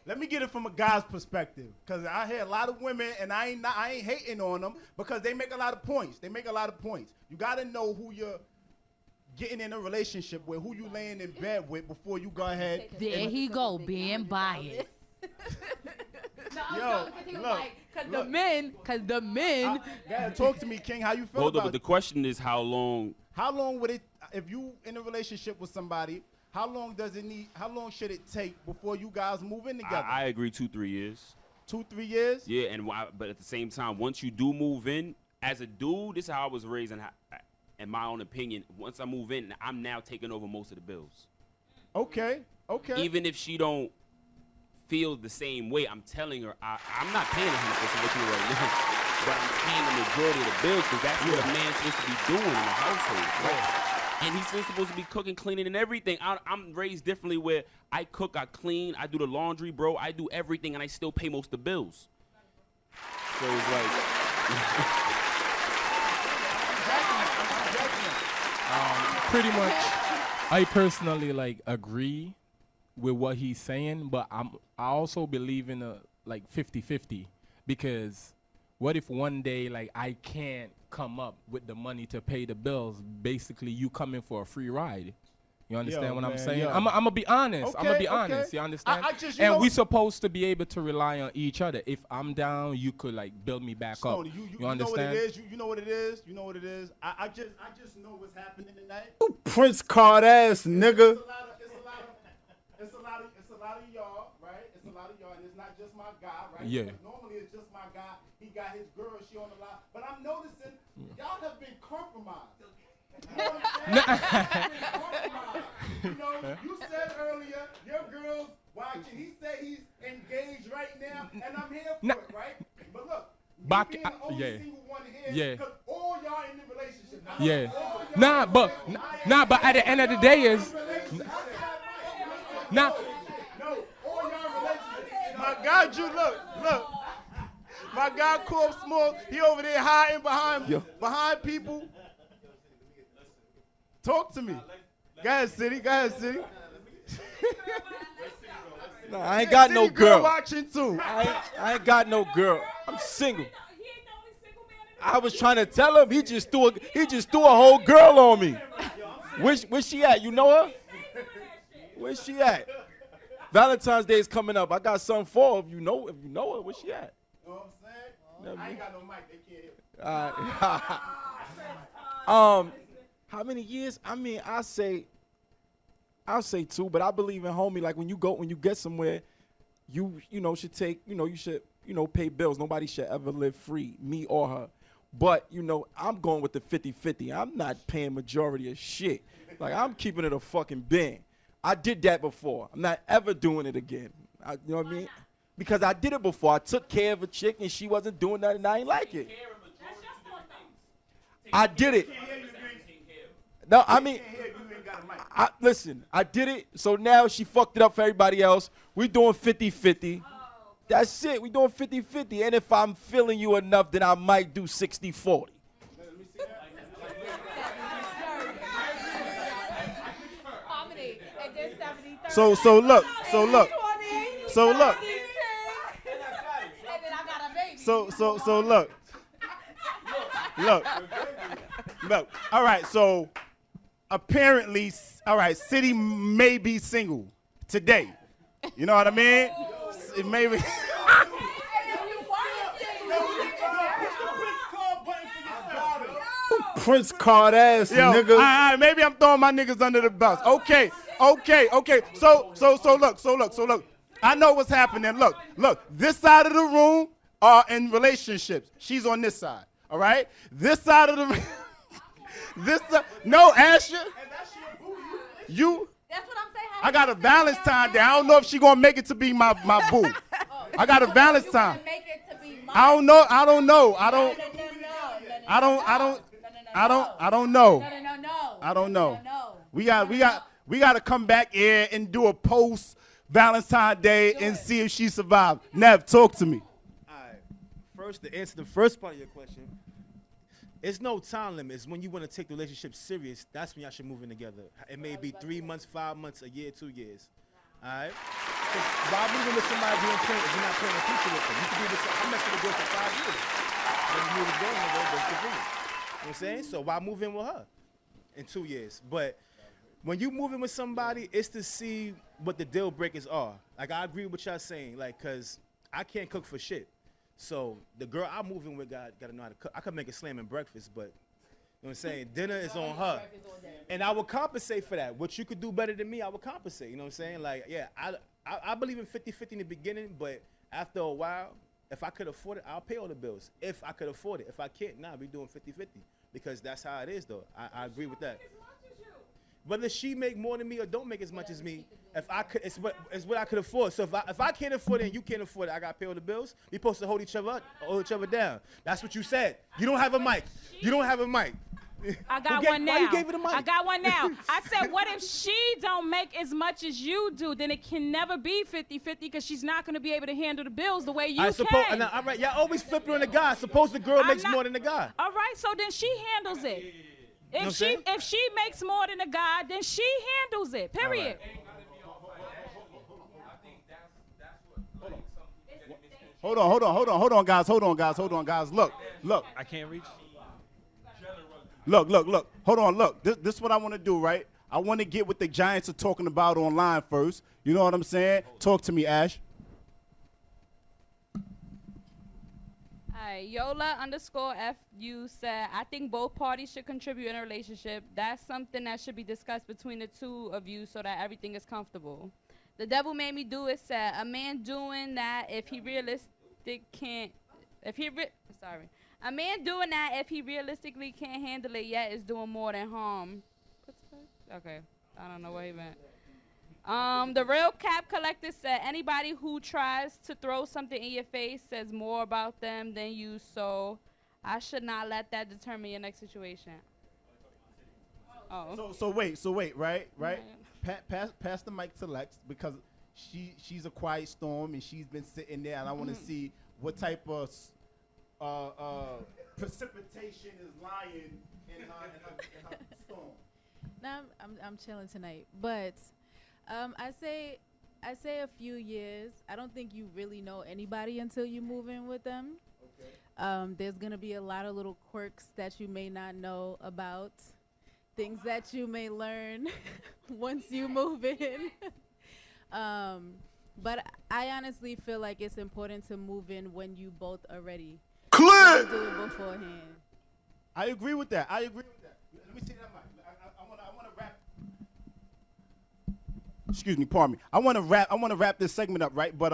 Let me get it from a guy's perspective, because I hear a lot of women, and I ain't hating on them, because they make a lot of points. You got to know who you're getting in a relationship with, who you laying in bed with, before you go ahead. There he go, being biased. Yo, look. Cause the men. Talk to me, King. How you feel Hold about up, but the question is how long? How long would it, if you in a relationship with somebody, how long should it take before you guys move in together? I agree, 2-3 years. 2-3 years? Yeah, but at the same time, once you do move in, as a dude, this is how I was raised, and in my own opinion, once I move in, I'm now taking over most of the bills. Okay. Even if she don't feel the same way, I'm telling her I'm not paying 100% what you right now, but I'm paying the majority of the bills, because that's what a man's supposed to be doing in the household. Right? And he's still supposed to be cooking, cleaning, and everything. I'm raised differently, where I cook, I clean, I do the laundry, bro. I do everything, and I still pay most of the bills. So it's like... Pretty much, I personally agree with what he's saying, but I also believe in a 50-50, because what if one day I can't come up with the money to pay the bills, basically you come in for a free ride. You understand what I'm saying? I'm gonna be honest. I'm gonna be honest. You understand? And we supposed to be able to rely on each other. If I'm down, you could like build me back up. You understand? You know what it is. I just know what's happening tonight. Prince card ass nigga. It's a lot of y'all, right? It's a lot of y'all, and it's not just my guy, right? Yeah. Because normally it's just my guy. He got his girl. She on the line. But I'm noticing y'all have been compromised. You know what I'm saying? You said earlier your girl's watching. He said he's engaged right now, and I'm here for it, right? But look, me being the only single one here, because all y'all in the relationship. But at the end of the day is no, all y'all relationships. My God, you look. My guy Corp Small, he over there hiding behind people. Talk to me. Go ahead, City. No, I ain't got no girl. Watching too. I ain't got no girl. I'm single. I was trying to tell him. He just threw a whole girl on me. Where's she at? You know her? Where's she at? Valentine's Day is coming up. I got something for her. If you know her, where's she at? You know what I'm saying? I ain't got no mic. They can't hear. How many years? I mean, I'll say 2, but I believe in homie. Like when you get somewhere, you should take, you should, pay bills. Nobody should ever live free, me or her. But, I'm going with the 50-50. I'm not paying majority of shit. Like I'm keeping it a fucking bin. I did that before. I'm not ever doing it again. You know what I mean? Because I did it before. I took care of a chick and she wasn't doing that and I ain't like it. I did it. No, I mean, listen, I did it, so now she fucked it up for everybody else. We doing 50-50. That's it. We doing 50-50. And if I'm feeling you enough, then I might do 60-40. So look. Look. All right, so apparently, City may be single today. You know what I mean? It may be. Prince card ass nigga. All right, maybe I'm throwing my niggas under the bus. Okay. So look. I know what's happening. Look. This side of the room are in relationships. She's on this side. All right. This side of the no, Asher. You. That's what I'm saying. I got a Valentine Day. I don't know if she gonna make it to be my boo. I got a Valentine. I don't know. I don't know. We got to come back here and do a post Valentine Day and see if she survived. Nev, talk to me. All right. First, to answer the first part of your question, it's no time limit. It's when you want to take the relationship serious, that's when y'all should move in together. It may be 3 months, 5 months, a year, 2 years. All right? So why moving with somebody if you're not planning a future with them? You can be with I'm messing with a girl for 5 years. Then you move with girl, that's the thing. You know what I'm saying? So why move in with her in 2 years? But when you move in with somebody, it's to see what the deal breakers are. Like, I agree with what y'all saying, like, because I can't cook for shit. So the girl I'm moving with got to know how to cook. I could make a slamming breakfast, but you know what I'm saying? Dinner is on her. And I will compensate for that. What you could do better than me, I will compensate. You know what I'm saying? Like, yeah, I believe in 50-50 in the beginning, but after a while, if I could afford it, I'll pay all the bills. If I could afford it. If I can't, we doing 50-50. Because that's how it is, though. I agree with that. Whether she make more than me or don't make as much as me, if I could, it's what I could afford. So if I can't afford it and you can't afford it, I got to pay all the bills. We supposed to hold each other down. That's what you said. You don't have a mic. I got one now. Why you gave her the mic? I got one now. I said, what if she don't make as much as you do? Then it can never be 50-50 because she's not going to be able to handle the bills the way you can. All right, y'all always flip it on the guy. Suppose the girl makes more than the guy. All right, so then she handles it. If she makes more than the guy, then she handles it. Period. Hold on, guys. Look. I can't reach. Look. Hold on, look. This is what I want to do, right? I want to get what the Giants are talking about online first. You know what I'm saying? Talk to me, Ash. Alright, Yola_FU said, I think both parties should contribute in a relationship. That's something that should be discussed between the two of you so that everything is comfortable. The Devil Made Me Do It said, a man doing that if he realistically can't handle it yet is doing more than harm. Okay, I don't know what he meant. The Real Cap Collector said, anybody who tries to throw something in your face says more about them than you, so I should not let that determine your next situation. Oh. So wait, right? Pass the mic to Lex because she's a quiet storm and she's been sitting there and I want to see what type of precipitation is lying in her storm. No, I'm chilling tonight, but I say a few years. I don't think you really know anybody until you move in with them. Okay. There's gonna be a lot of little quirks that you may not know about, things that you may learn once you move in. But I honestly feel like it's important to move in when you both are ready. Clear. Do it beforehand. I agree with that. Let me see that mic. I want to wrap. Excuse me, pardon me. I want to wrap this segment up, right? But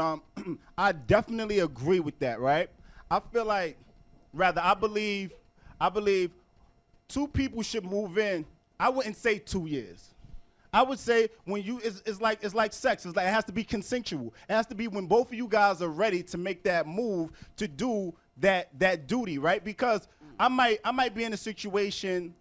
I definitely agree with that, right? I feel like, I believe two people should move in. I wouldn't say 2 years. I would say when it's like sex. It's like it has to be consensual. It has to be when both of you guys are ready to make that move to do that duty, right? Because I might be in a situation.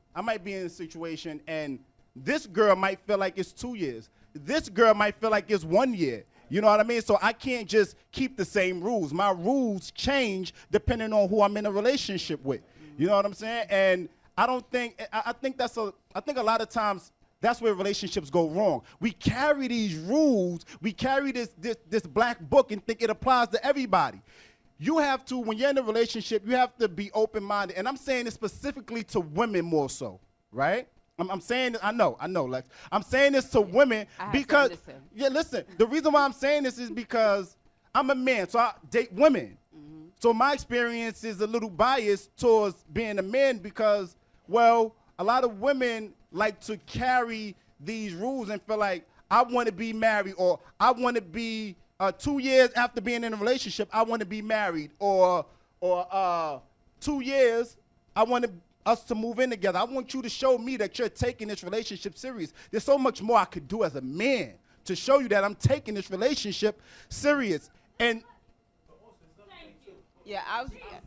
And this girl might feel like it's 2 years. This girl might feel like it's 1 year. You know what I mean? So I can't just keep the same rules. My rules change depending on who I'm in a relationship with. You know what I'm saying? And I think a lot of times that's where relationships go wrong. We carry these rules, we carry this black book and think it applies to everybody. You have to, when you're in a relationship, you have to be open-minded. And I'm saying it specifically to women more so, right? I'm saying, I know, Lex. I'm saying this to women because, listen, the reason why I'm saying this is because I'm a man, so I date women. Mm-hmm. So my experience is a little biased towards being a man because, well, a lot of women like to carry these rules and feel like I want to be married or I want to be 2 years after being in a relationship, I want to be married or 2 years, I want us to move in together. I want you to show me that you're taking this relationship serious. There's so much more I could do as a man to show you that I'm taking this relationship serious. And yeah,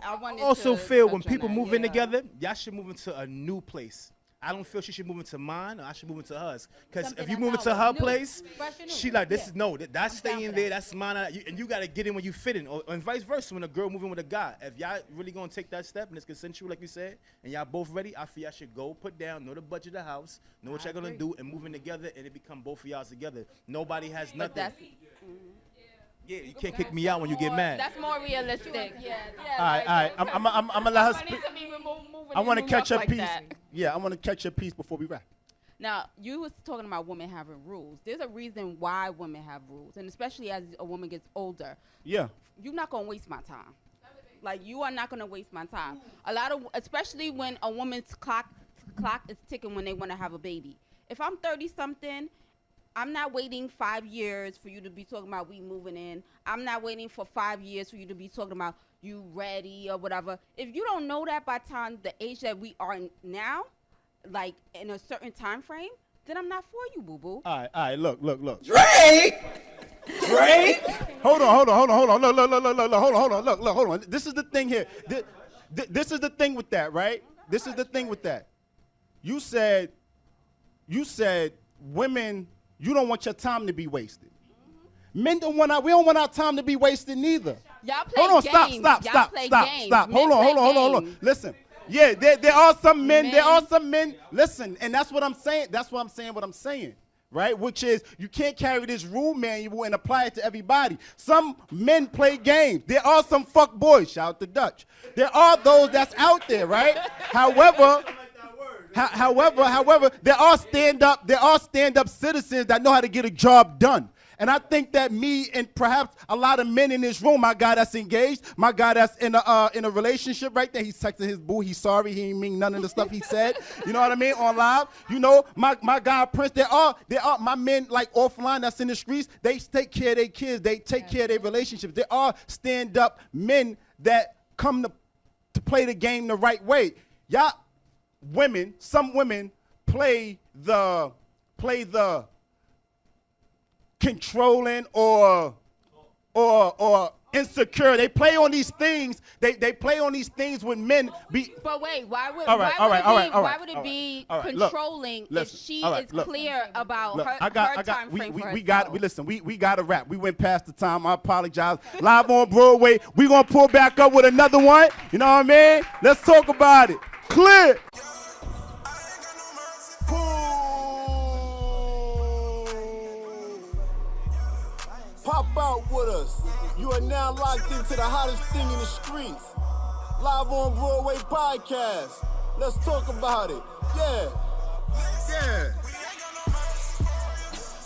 I wanted also to feel touch when on people that, move in yeah. together, y'all should move into a new place. I don't feel she should move into mine or I should move into hers. Because if you move into her place, she like, this is, no, that's staying there, that's mine. And you got to get in when you fit in. And vice versa, when a girl moving with a guy. If y'all really going to take that step and it's consensual, like you said, and y'all both ready, I feel y'all should go put down, know the budget of the house, know what y'all going to do, and move in together, and it become both of y'all together. Nobody has nothing. Yeah, you can't kick me out when you get mad. That's more realistic. Yeah. All right. I'm gonna let her speak. I want to catch her piece. Yeah, I want to catch her piece before we wrap. Now, you was talking about women having rules. There's a reason why women have rules, and especially as a woman gets older. Yeah. You're not gonna waste my time. Like, you are not gonna waste my time. Especially when a woman's clock is ticking when they want to have a baby. If I'm 30-something. I'm not waiting 5 years for you to be talking about we moving in. I'm not waiting for 5 years for you to be talking about you ready or whatever. If you don't know that by the time the age that we are now, like in a certain time frame, then I'm not for you, boo-boo. All right, look. Drake! Hold on. This is the thing here. This is the thing with that, right? This is the thing with that. You said women, you don't want your time to be wasted. Men we don't want our time to be wasted neither. Y'all play Hold on, games. stop. Hold on. Listen. Yeah, there are some men. Listen, and that's what I'm saying. That's what I'm saying, what I'm saying. Right? Which is, you can't carry this rule manual and apply it to everybody. Some men play games. There are some fuck boys. Shout out to Dutch. There are those that's out there, right? However, However, there are stand-up citizens that know how to get a job done. And I think that me and perhaps a lot of men in this room, my guy that's engaged, my guy that's in a relationship right there, he's texting his boo, he's sorry, he ain't mean none of the stuff he said. You know what I mean? On live. You know, my guy Prince, there are my men like offline that's in the streets, they take care of their kids, they take care of their relationships. There are stand-up men that come to play the game the right way. Y'all women, some women play the controlling or insecure. They play on these things. They play on these things when men be. But wait, why would it be controlling if she is clear about her time frame for herself? We got to wrap. We went past the time. I apologize. Live on Broadway. We gonna pull back up with another one. You know what I mean? Let's talk about it. Clear. Pop out with us. You are now locked into the hottest thing in the streets. Live on Broadway Podcast. Let's talk about it. Yeah.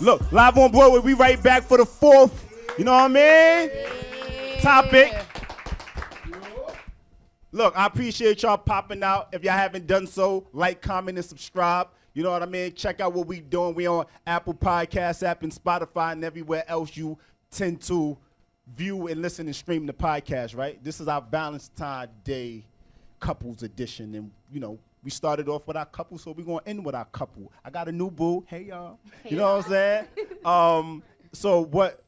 Look, live on Broadway, we right back for the fourth. You know what I mean? Yeah. Topic. Look, I appreciate y'all popping out. If y'all haven't done so, like, comment, and subscribe. You know what I mean? Check out what we doing. We on Apple Podcasts app and Spotify and everywhere else you tend to view and listen and stream the podcast, right? This is our Valentine's Day couples edition. And, you know, we started off with our couple, so we're going to end with our couple. I got a new boo. Hey, y'all. You know what I'm saying? So what?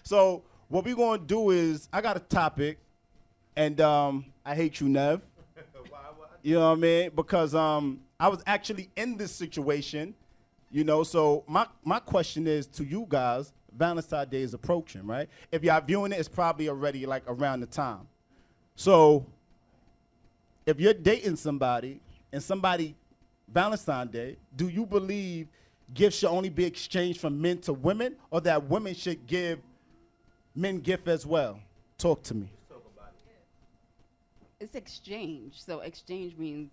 So what we're going to do is, I got a topic, and I hate you, Nev. You know what I mean? Because I was actually in this situation, you know, so my question is to you guys, Valentine's Day is approaching, right? If y'all viewing it, it's probably already like around the time. So if you're dating somebody and somebody, Valentine's Day, do you believe gifts should only be exchanged from men to women, or that women should give men gifts as well? Talk to me. It's exchange. So exchange means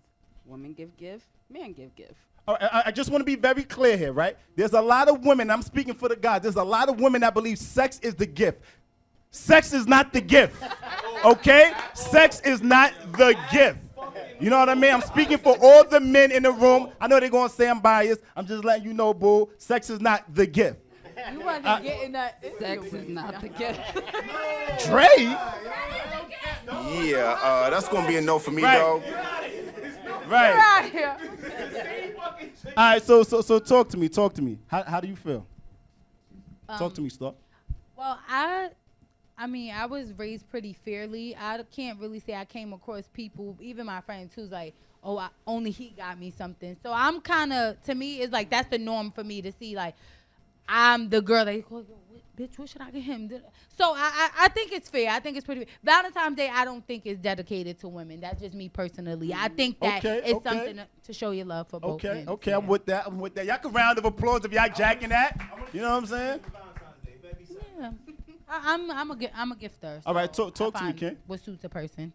women give, man give. I just want to be very clear here, right? There's a lot of women, I'm speaking for the guys, there's a lot of women that believe sex is the gift. Sex is not the gift, okay? Sex is not the gift. You know what I mean? I'm speaking for all the men in the room. I know they're going to say I'm biased. I'm just letting you know, boo, sex is not the gift. You wasn't getting that. Sex is not the gift. Dre? Yeah, that's gonna be a no for me, though. Right. All right, so talk to me. How do you feel? Talk to me, Star. Well, I mean, I was raised pretty fairly. I can't really say I came across people, even my friends, who's like, oh, only he got me something. So I'm kind of, to me, it's like that's the norm for me to see, like, I'm the girl that goes, bitch, what should I get him? So I think it's fair. I think it's pretty fair. Valentine's Day, I don't think is dedicated to women. That's just me personally. I think that it's something to show your love for both men. Okay, I'm with that. Y'all can round of applause if y'all jacking that. You know what I'm saying? Yeah. I'm a gifter. So all right, talk to me, Ken. What suits a person?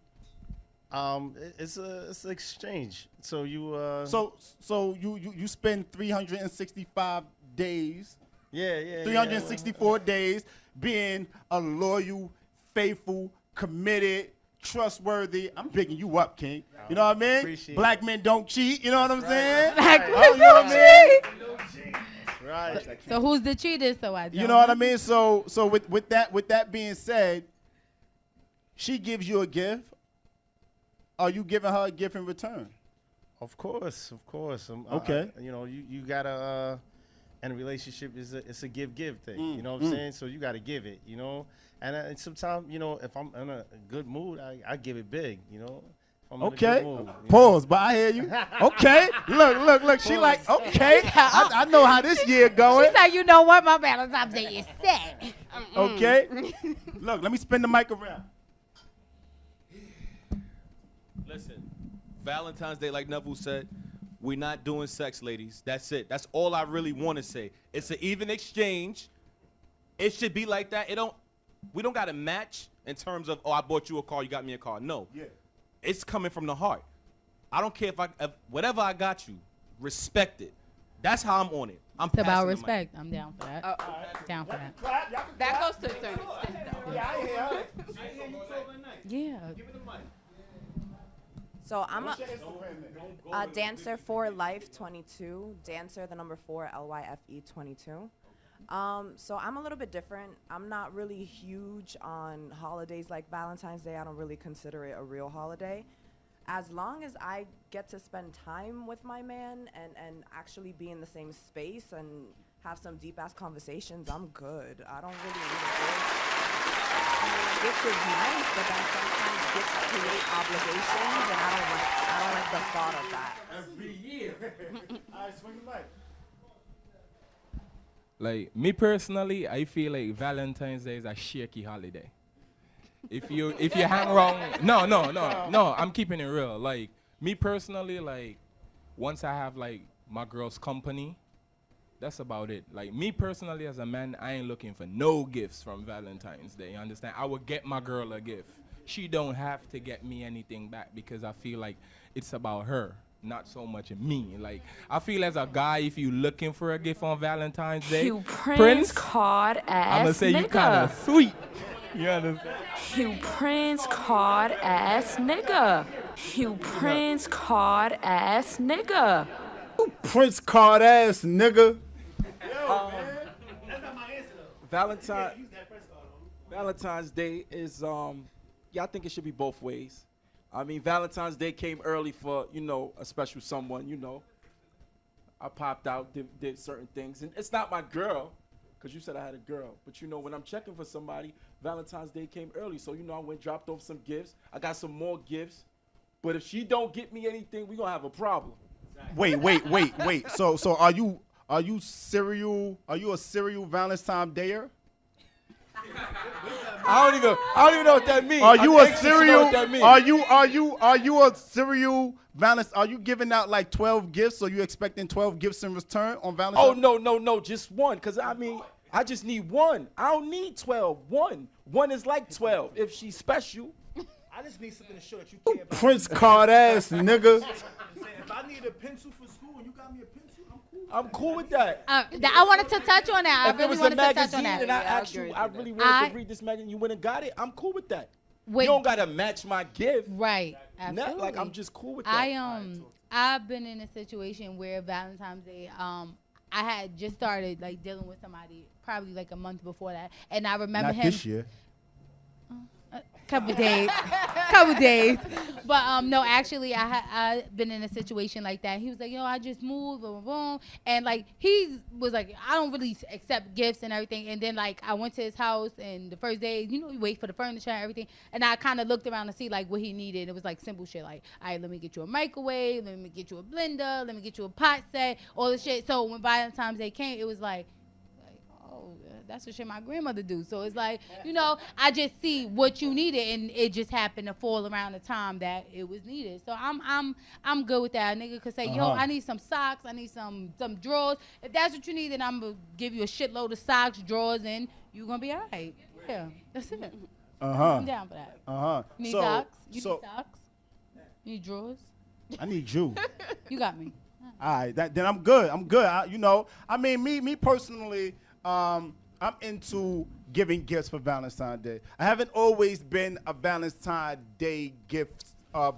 It's an exchange. So you so you spend 365 days. Yeah. 364 days being a loyal, faithful, committed, trustworthy. I'm picking you up, King. You know what I mean? Appreciate Black men don't cheat. You know what I'm saying? Black men don't cheat. Right. So who's the cheater? So I don't. You know what I mean? So with that being said, she gives you a gift. Are you giving her a gift in return? Of course. Okay. You gotta. And a relationship it's a give thing. You know what I'm saying? So you got to give it, you know? And sometimes, if I'm in a good mood, I give it big, you know? If I'm in a good mood, Pause, but I hear you. Okay. Look. She like, okay. I know how this year going. She said, you know what? My Valentine's Day is set. Okay. Look, let me spin the mic around. Listen, Valentine's Day, like Neville said, we're not doing sex, ladies. That's it. That's all I really want to say. It's an even exchange. It should be like that. We don't got to match in terms of, oh, I bought you a car, you got me a car. No. Yeah. It's coming from the heart. I don't care if whatever I got you, respect it. That's how I'm on it. It's about respect. I'm down for that. Down for that. That goes to a certain extent, though. Yeah, I hear. Yeah. Give me the mic. So I'm a dancer for life 22. Dancer, the number 4, LYFE 22. So I'm a little bit different. I'm not really huge on holidays like Valentine's Day. I don't really consider it a real holiday. As long as I get to spend time with my man and actually be in the same space and have some deep ass conversations, I'm good. I don't really need a gift. I mean, a gift is nice, but then sometimes gifts create obligations, and I don't like the thought of that. Every year. All right, swing the mic. Like me personally, I feel like Valentine's Day is a shaky holiday. If you hang around, no, I'm keeping it real. Like me personally, like once I have like my girl's company, that's about it. Like me personally as a man, I ain't looking for no gifts from Valentine's Day. You understand? I would get my girl a gift. She don't have to get me anything back because I feel like it's about her, not so much me. Like I feel as a guy, if you looking for a gift on Valentine's Day, you Prince card ass I'ma say nigga. You kind of sweet. You understand? You Prince card ass nigga. You Prince card ass nigga. Prince card ass nigga. Valentine's Day is I think it should be both ways. I mean, Valentine's Day came early for, a special someone, I popped out, did certain things. And it's not my girl, because you said I had a girl. But, when I'm checking for somebody, Valentine's Day came early. So, I went dropped off some gifts. I got some more gifts. But if she don't get me anything, we're going to have a problem. Wait. So are you a serial Valentine's Dayer? I don't even know what that means. Are you a serial? Are you a serial Valentine's? Are you giving out like 12 gifts? So you expecting 12 gifts in return on Valentine's? Oh no, just one. Cause I just need one. I don't need 12. One is like 12 if she's special. I just need something to show that you care about. Prince card ass nigga. If I need a pencil for school and you got me a pencil, I'm cool with that. I wanted to touch on that. If it was a magazine and I asked you, I really wanted to read this magazine, you went and got it, I'm cool with that. You don't gotta match my gift. Right. Absolutely. Like I'm just cool with that. I've been in a situation where Valentine's Day, I had just started like dealing with somebody probably like a month before that, and I remember Not him. this year. Couple days, but no, actually, I've been in a situation like that. He was like, "Yo, I just moved, boom, boom, boom," and like he was like, "I don't really accept gifts and everything." And then like I went to his house, and the first day, you wait for the furniture and everything, and I kind of looked around to see like what he needed. It was like simple shit, like, "All right, let me get you a microwave, let me get you a blender, let me get you a pot set, all this shit." So when Valentine's Day came, it was like, oh, that's the shit my grandmother do. So it's like, I just see what you needed, and it just happened to fall around the time that it was needed. So I'm good with that. A nigga could say, yo, I need some socks, I need some drawers. If that's what you need, then I'm gonna give you a shitload of socks, drawers, and you're gonna be all right. Yeah, that's it. I'm down for that. You need socks? You need socks? You need drawers? I need you. You got me. All right, then I'm good. Me personally, I'm into giving gifts for Valentine's Day. I haven't always been a Valentine's Day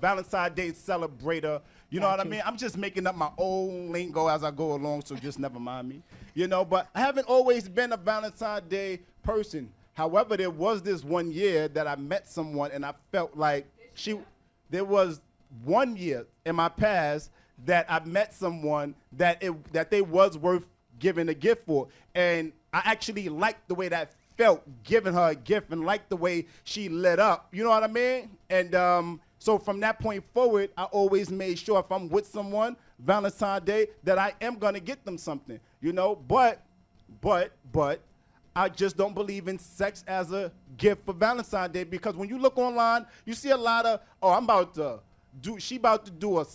Valentine's Day celebrator. You know what I mean? I'm just making up my own lingo as I go along, so just never mind me. But I haven't always been a Valentine's Day person. However, there was this one year that I met someone, and I felt like there was 1 year in my past that I met someone that they was worth giving a gift for, and I actually liked the way that felt giving her a gift, and liked the way she lit up. You know what I mean? And so from that point forward, I always made sure if I'm with someone Valentine's Day that I am gonna get them something. But I just don't believe in sex as a gift for Valentine's Day, because when you look online, you see a lot of she about to do a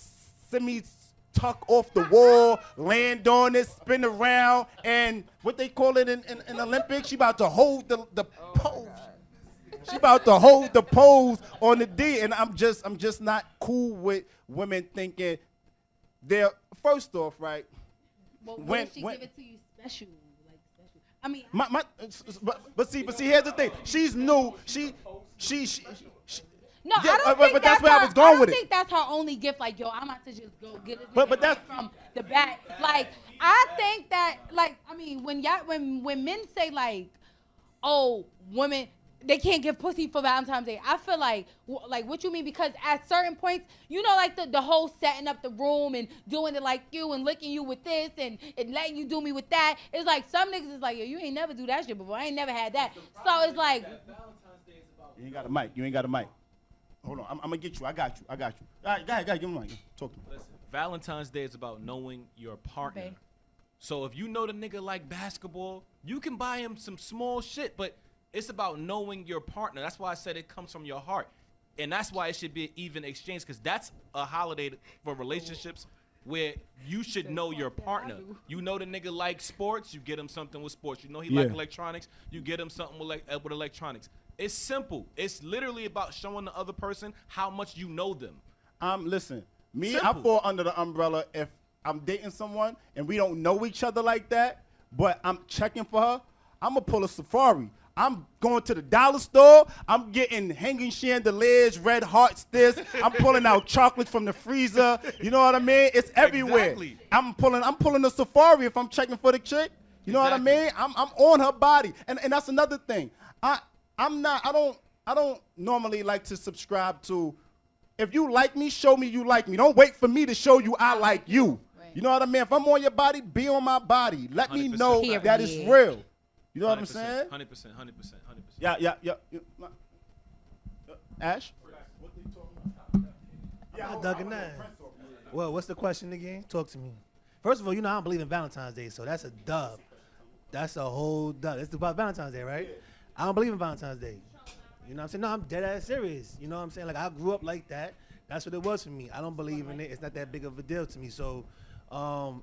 tuck off the wall, land on it, spin around, and what they call it in Olympics, she about to hold the pose. She about to hold the pose on the D, and I'm just not cool with women thinking they're first off, right? Well, when she give it to you special, like special. I mean, but see, here's the thing. She's new. She no, yeah, I don't think but that's where her, I was going with I don't it. think that's her only gift. Like, yo, I'm about to just go get it. But that's from the back. Like, I think that, like, I mean, when men say like, oh, women, they can't give pussy for Valentine's Day. I feel like what you mean? Because at certain points, you know, like the whole setting up the room and doing it like you and licking you with this and letting you do me with that. It's like some niggas is like, yo, you ain't never do that shit before. I ain't never had that. So it's like, you ain't got a mic. You ain't got a mic. Hold on, I'm gonna get you. I got you. All right, go ahead, give me a mic. Talk to me. Listen, Valentine's Day is about knowing your partner. Okay. So if you know the nigga like basketball, you can buy him some small shit, but it's about knowing your partner. That's why I said it comes from your heart. And that's why it should be an even exchange, because that's a holiday for relationships where you should know your partner. You know the nigga likes sports, you get him something with sports. You know he like electronics, you get him something with electronics. It's simple. It's literally about showing the other person how much you know them. Listen, me, Simple. I fall under the umbrella if I'm dating someone and we don't know each other like that, but I'm checking for her, I'm gonna pull a safari. I'm going to the dollar store. I'm getting hanging chandeliers, red hearts, this. I'm pulling out chocolates from the freezer. You know what I mean? It's everywhere. Exactly. I'm pulling a safari if I'm checking for the chick. You know what I mean? I'm on her body. And that's another thing. I don't normally like to subscribe to, if you like me, show me you like me. Don't wait for me to show you I like you. Right. You know what I mean? If I'm on your body, be on my body. Let me know that it's real. You know what I'm saying? 100%. Yeah. Ash? I'm Doug and Nine. Well, what's the question again? Talk to me. First of all, you know I don't believe in Valentine's Day, so that's a dub. That's a whole dub. It's about Valentine's Day, right? I don't believe in Valentine's Day. You know what I'm saying? No, I'm dead ass serious. You know what I'm saying? Like, I grew up like that. That's what it was for me. I don't believe in it. It's not that big of a deal to me. So,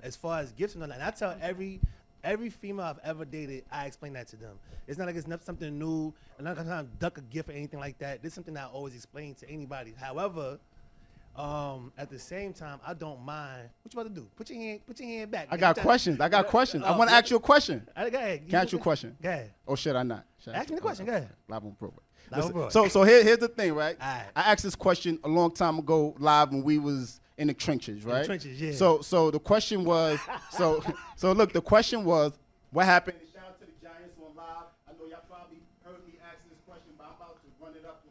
as far as gifts and all that, and I tell every female I've ever dated, I explain that to them. It's not like it's something new. I'm not gonna duck a gift or anything like that. This is something that I always explain to anybody. However, at the same time, I don't mind. What you about to do? Put your hand back. I got questions. I want to ask you a question. Go ahead. Can I ask you a question? Go ahead. Oh shit, I'm not. Ask me the question. Go ahead. Live on Broadway. Listen, so here's the thing, right? All right. I asked this question a long time ago live when we was in the trenches, right? In the trenches, yeah. So the question was, so look, the question was, what happened? Shout out to the Giants on live. I know y'all probably heard me ask this question, but I'm about to run it up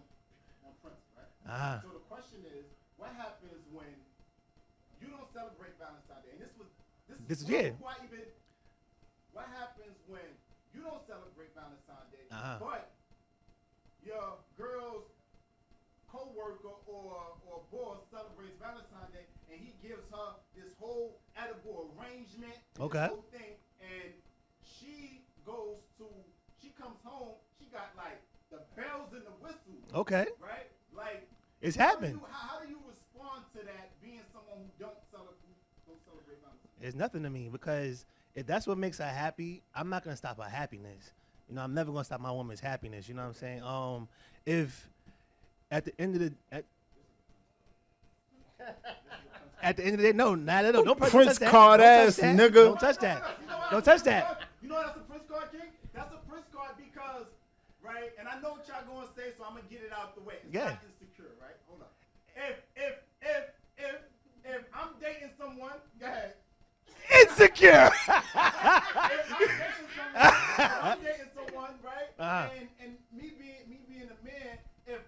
on Prince, right? So the question is, what happens when you don't celebrate Valentine's Day? And this is before I even. What happens when you don't celebrate Valentine's Day, but your girl's co-worker or boss celebrates Valentine's Day, and he gives her this whole edible arrangement, this whole thing, and she comes home, she got like the bells and the whistles. Okay. Right? Like, it's happened. How do you respond to that, being someone who don't celebrate Valentine's Day? It's nothing to me, because if that's what makes her happy, I'm not gonna stop her happiness. You know, I'm never gonna stop my woman's happiness. You know what I'm saying? If at the end of the at the end of the day, no, not at all. Don't Prince card ass nigga. Don't touch that. Don't touch that. You know that's a Prince card, King? That's a Prince card because, right? And I know what y'all gonna say, so I'm gonna get it out the way. It's not insecure, right? Hold on. If I'm dating someone, go ahead. Insecure. If I'm dating someone, right? And me being a man, if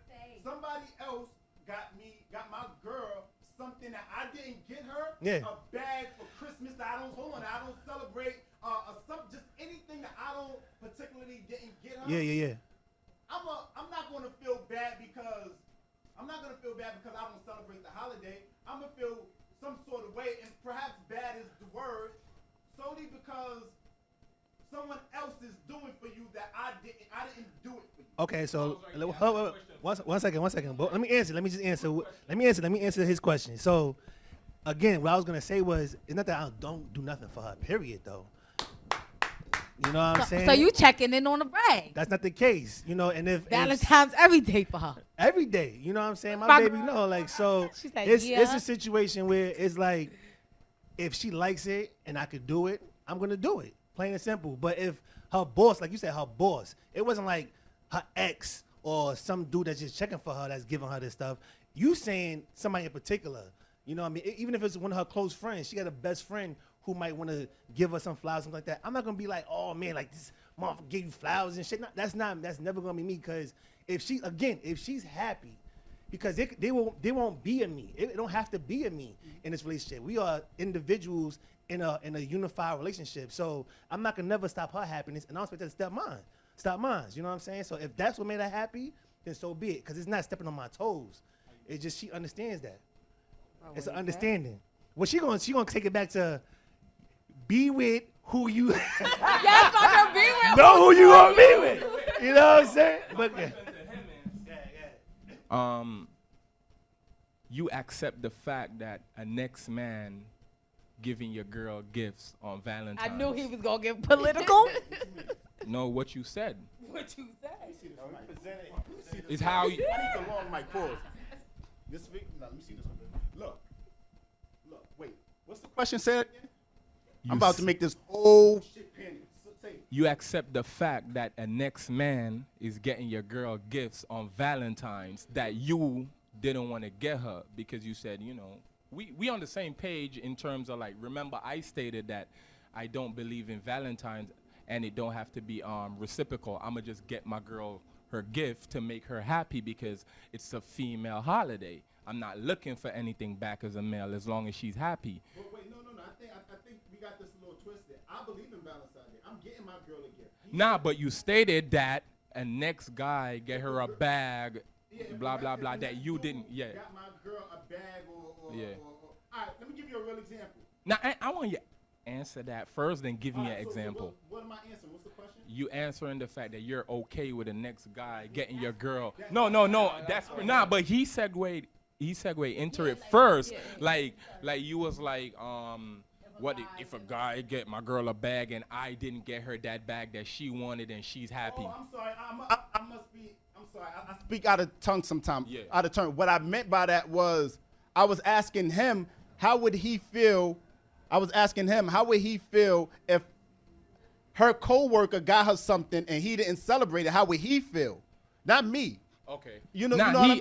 somebody else got my girl something that I didn't get her, a bag for Christmas that I don't celebrate, just anything that I don't particularly didn't get her. Yeah. I'm not gonna feel bad because I don't celebrate the holiday. I'm gonna feel some sort of way, and perhaps bad is the word, solely because someone else is doing for you that I didn't do it for you. Okay, so one second. But let me answer. Let me answer his question. So, again, what I was gonna say was, it's not that I don't do nothing for her. Period, though. You know what I'm saying? So you checking in on the brag. That's not the case, you know. And if Valentine's every day for her. Every day, you know what I'm saying? My baby know, like, so She's like, it's yeah. a situation where it's like, if she likes it and I could do it, I'm gonna do it, plain and simple. But if her boss, like you said, her boss, it wasn't like her ex or some dude that's just checking for her that's giving her this stuff. You saying somebody in particular, you know what I mean? Even if it's one of her close friends, she got a best friend who might want to give her some flowers, something like that. I'm not gonna be like, oh man, like this motherfucker gave you flowers and shit. No, that's never gonna be me. Because if she's happy, because they won't be a me. It don't have to be a me in this relationship. We are individuals in a unified relationship. So I'm not gonna never stop her happiness, and I don't expect her to stop mine. You know what I'm saying? So if that's what made her happy, then so be it. Because it's not stepping on my toes. It's just she understands that. It's an understanding. Well, she gonna take it back to be with who you Yes, fucker, be with know who you gonna be with. You know what I'm saying? But you accept the fact that a next man giving your girl gifts on Valentine's. I knew he was gonna get political. No, what you said. What you said? Is how you. I need the long mic. Pause. This week, let me see this one. Look, wait. What's the question? Say it again. I'm about to make this whole shit penny. You accept the fact that a next man is getting your girl gifts on Valentine's that you didn't want to get her because you said, you know, we on the same page in terms of like, remember I stated that I don't believe in Valentine's and it don't have to be reciprocal. I'm going to just get my girl her gift to make her happy because it's a female holiday. I'm not looking for anything back as a male as long as she's happy. Wait, no. I think we got this a little twisted. I believe in Valentine's Day. I'm getting my girl a gift. Nah, but you stated that a next guy get her a bag, blah, blah, blah, that you didn't, yeah. Got my girl a bag or Yeah. All right, let me give you a real example. Now, I want you to answer that first, then give me an example. What am I answering? What's the question? You answering the fact that you're okay with the next guy getting your girl. No, that's, nah, but he segued into it first. Like you was like, what if a guy get my girl a bag and I didn't get her that bag that she wanted and she's happy? Oh, I'm sorry. I'm sorry. I speak out of tongue sometimes. Yeah. Out of turn. What I meant by that was I was asking him how would he feel if her coworker got her something and he didn't celebrate it. How would he feel? Not me. Okay. You know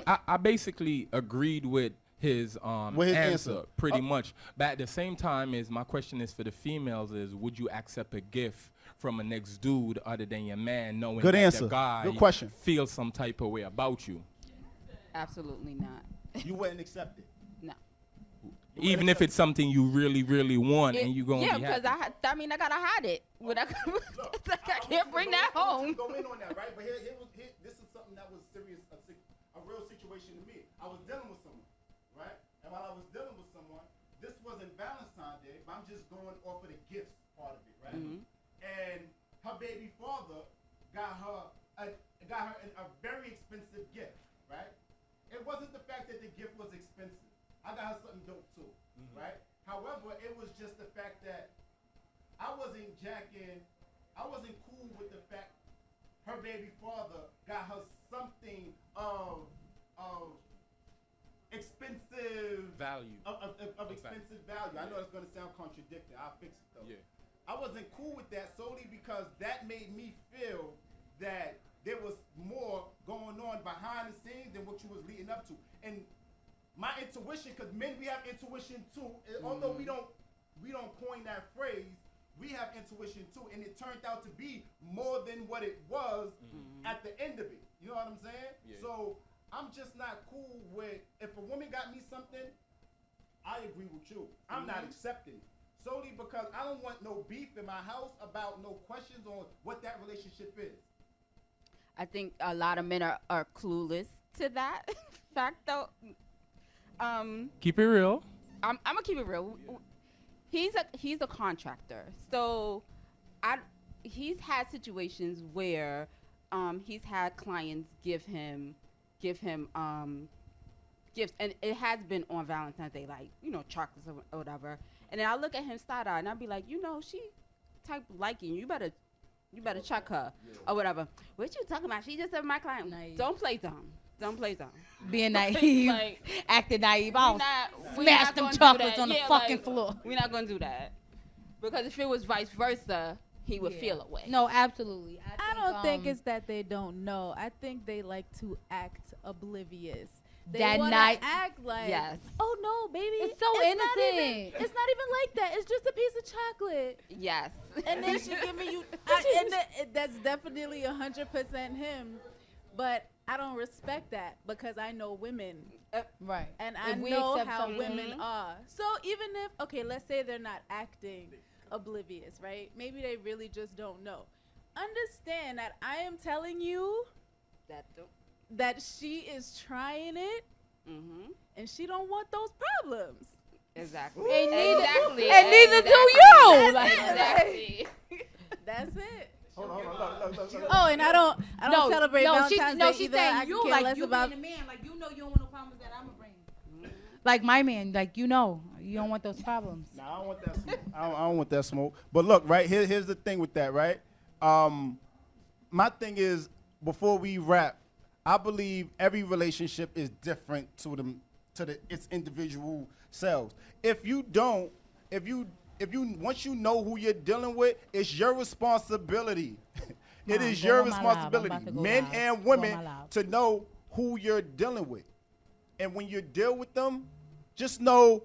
I basically agreed with his answer pretty much. But at the same time, my question is for the females is, would you accept a gift from a next dude other than your man, knowing Good that answer. the guy Good question. feels some type of way about you? Absolutely not. You wouldn't accept it. No. Even if it's something you really, really want and you're going to be because happy. I gotta hide it. I can't bring that home. Go in on that, right? But this is something that was serious, a real situation to me. I was dealing with someone, right? And while I was dealing with someone, this wasn't Valentine's Day, but I'm just going off of the gifts part of it, right? Mm-hmm. And her baby father got her a very expensive gift, right? It wasn't the fact that the gift was expensive. I got her something dope too, right? However, it was just the fact that I wasn't cool with the fact her baby father got her something of expensive value. Of expensive value. I know it's gonna sound contradictory. I'll fix it though. Yeah. I wasn't cool with that solely because that made me feel that there was more going on behind the scenes than what you was leading up to. And my intuition, because men, we have intuition too. Although we don't coin that phrase, we have intuition too. And it turned out to be more than what it was at the end of it. You know what I'm saying? Yeah. So I'm just not cool with, if a woman got me something, I agree with you. I'm not accepting it. Solely because I don't want no beef in my house about no questions on what that relationship is. I think a lot of men are clueless to that fact though. Keep it real. I'm gonna keep it real. Yeah. He's a contractor, so he's had situations where he's had clients give him gifts, and it has been on Valentine's Day, like chocolates or whatever. And then I look at him side eye, and I'll be like, she type liking you better You better check her or whatever. What you talking about? She just said my client. Naive. Don't play dumb. Don't play dumb. Being naive, Like, acting naive. I'll we smash not them gonna do chocolates that. on the Yeah, fucking like, floor. We're not gonna do that. Because if it was vice versa, he would feel away. No, absolutely. I don't think it's that they don't know. I think they like to act oblivious. They That wanna night- act like, Yes. oh no, baby, It's so not innocent. it's not even like that. It's just a piece of chocolate. Yes. And then she giving you, that's definitely 100% him. But I don't respect that because I know women. Right. And If I we know accept how something- women are. So even if, okay, let's say they're not acting oblivious, right? Maybe they really just don't know. Understand that I am telling you that she is trying it and she don't want those problems. Exactly. And neither, Exactly. and neither do Exactly. you. That's it. Exactly. That's it. Hold on, look. Oh, and I don't celebrate Valentine's Day she's either. saying I you, care like less you about. being a man, like you know you don't want no problems that I'm gonna bring. Like my man, like you know, you don't want those problems. Nah, I don't want that smoke. I don't want that smoke. But look, right here's the thing with that, right? My thing is, before we wrap, I believe every relationship is different to its individual selves. If you once you know who you're dealing with, it's your responsibility. It is your responsibility, men and women, to know who you're dealing with. And when you deal with them, just know,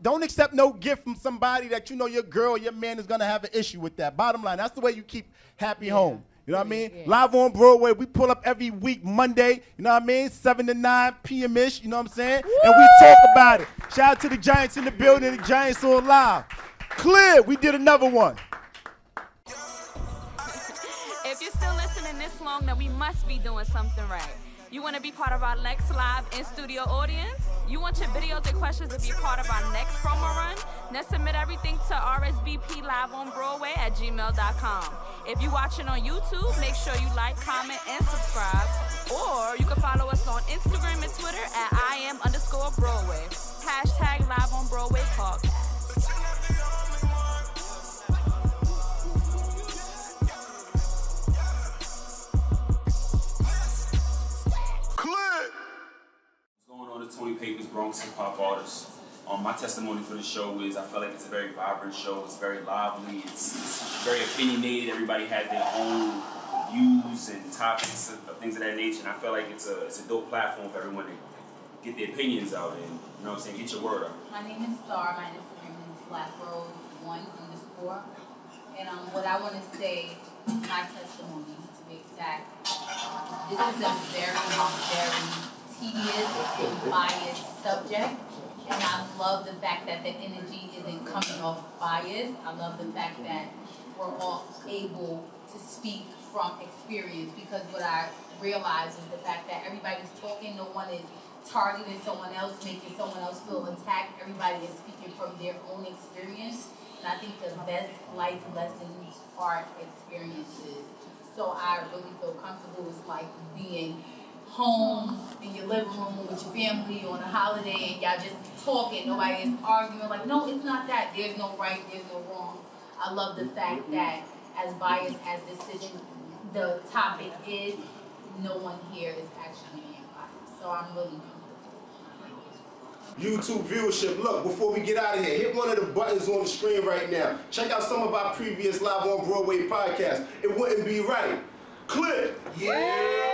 don't accept no gift from somebody that you know your girl or your man is going to have an issue with that. Bottom line, that's the way you keep happy home. You know what I mean? Yeah. Live on Broadway, we pull up every week, Monday, you know what I mean? 7 to 9 p.m.-ish, you know what I'm saying? Woo! And we talk about it. Shout out to the Giants in the building, the Giants on live. Clear, we did another one. If you're still listening this long, then we must be doing something right. You want to be part of our next live in-studio audience? You want your videos and questions to be part of our next promo run? Then submit everything to rsbpliveonbroadway@gmail.com. If you're watching on YouTube, make sure you like, comment, and subscribe. Or you can follow us on Instagram and Twitter at @IM_Broadway. #Live on Broadway Podcast. Going on the Tony Papers Bronx hip hop artists. My testimony for the show is I feel like it's a very vibrant show. It's very lively. It's very opinionated. Everybody has their own views and topics of things of that nature. And I feel like it's a dope platform for everyone to get their opinions out and, you know what I'm saying, get your word out. My name is Star. My Instagram is BlackRose1_. And what I want to say, my testimony to be exact, this is a very, very tedious and biased subject. And I love the fact that the energy isn't coming off bias. I love the fact that we're all able to speak from experience, because what I realize is the fact that everybody's talking, no one is targeting someone else, making someone else feel attacked. Everybody is speaking from their own experience. And I think the best life lessons are experiences. So I really feel comfortable. It's like being home in your living room with your family on a holiday and y'all just talking, nobody is arguing. Like, no, it's not that. There's no right, there's no wrong. I love the fact that as biased as the topic is, no one here is actually being biased. So I'm really comfortable. YouTube viewership. Look, before we get out of here, hit one of the buttons on the screen right now. Check out some of our previous Live on Broadway podcasts. It wouldn't be right. Click. Yeah.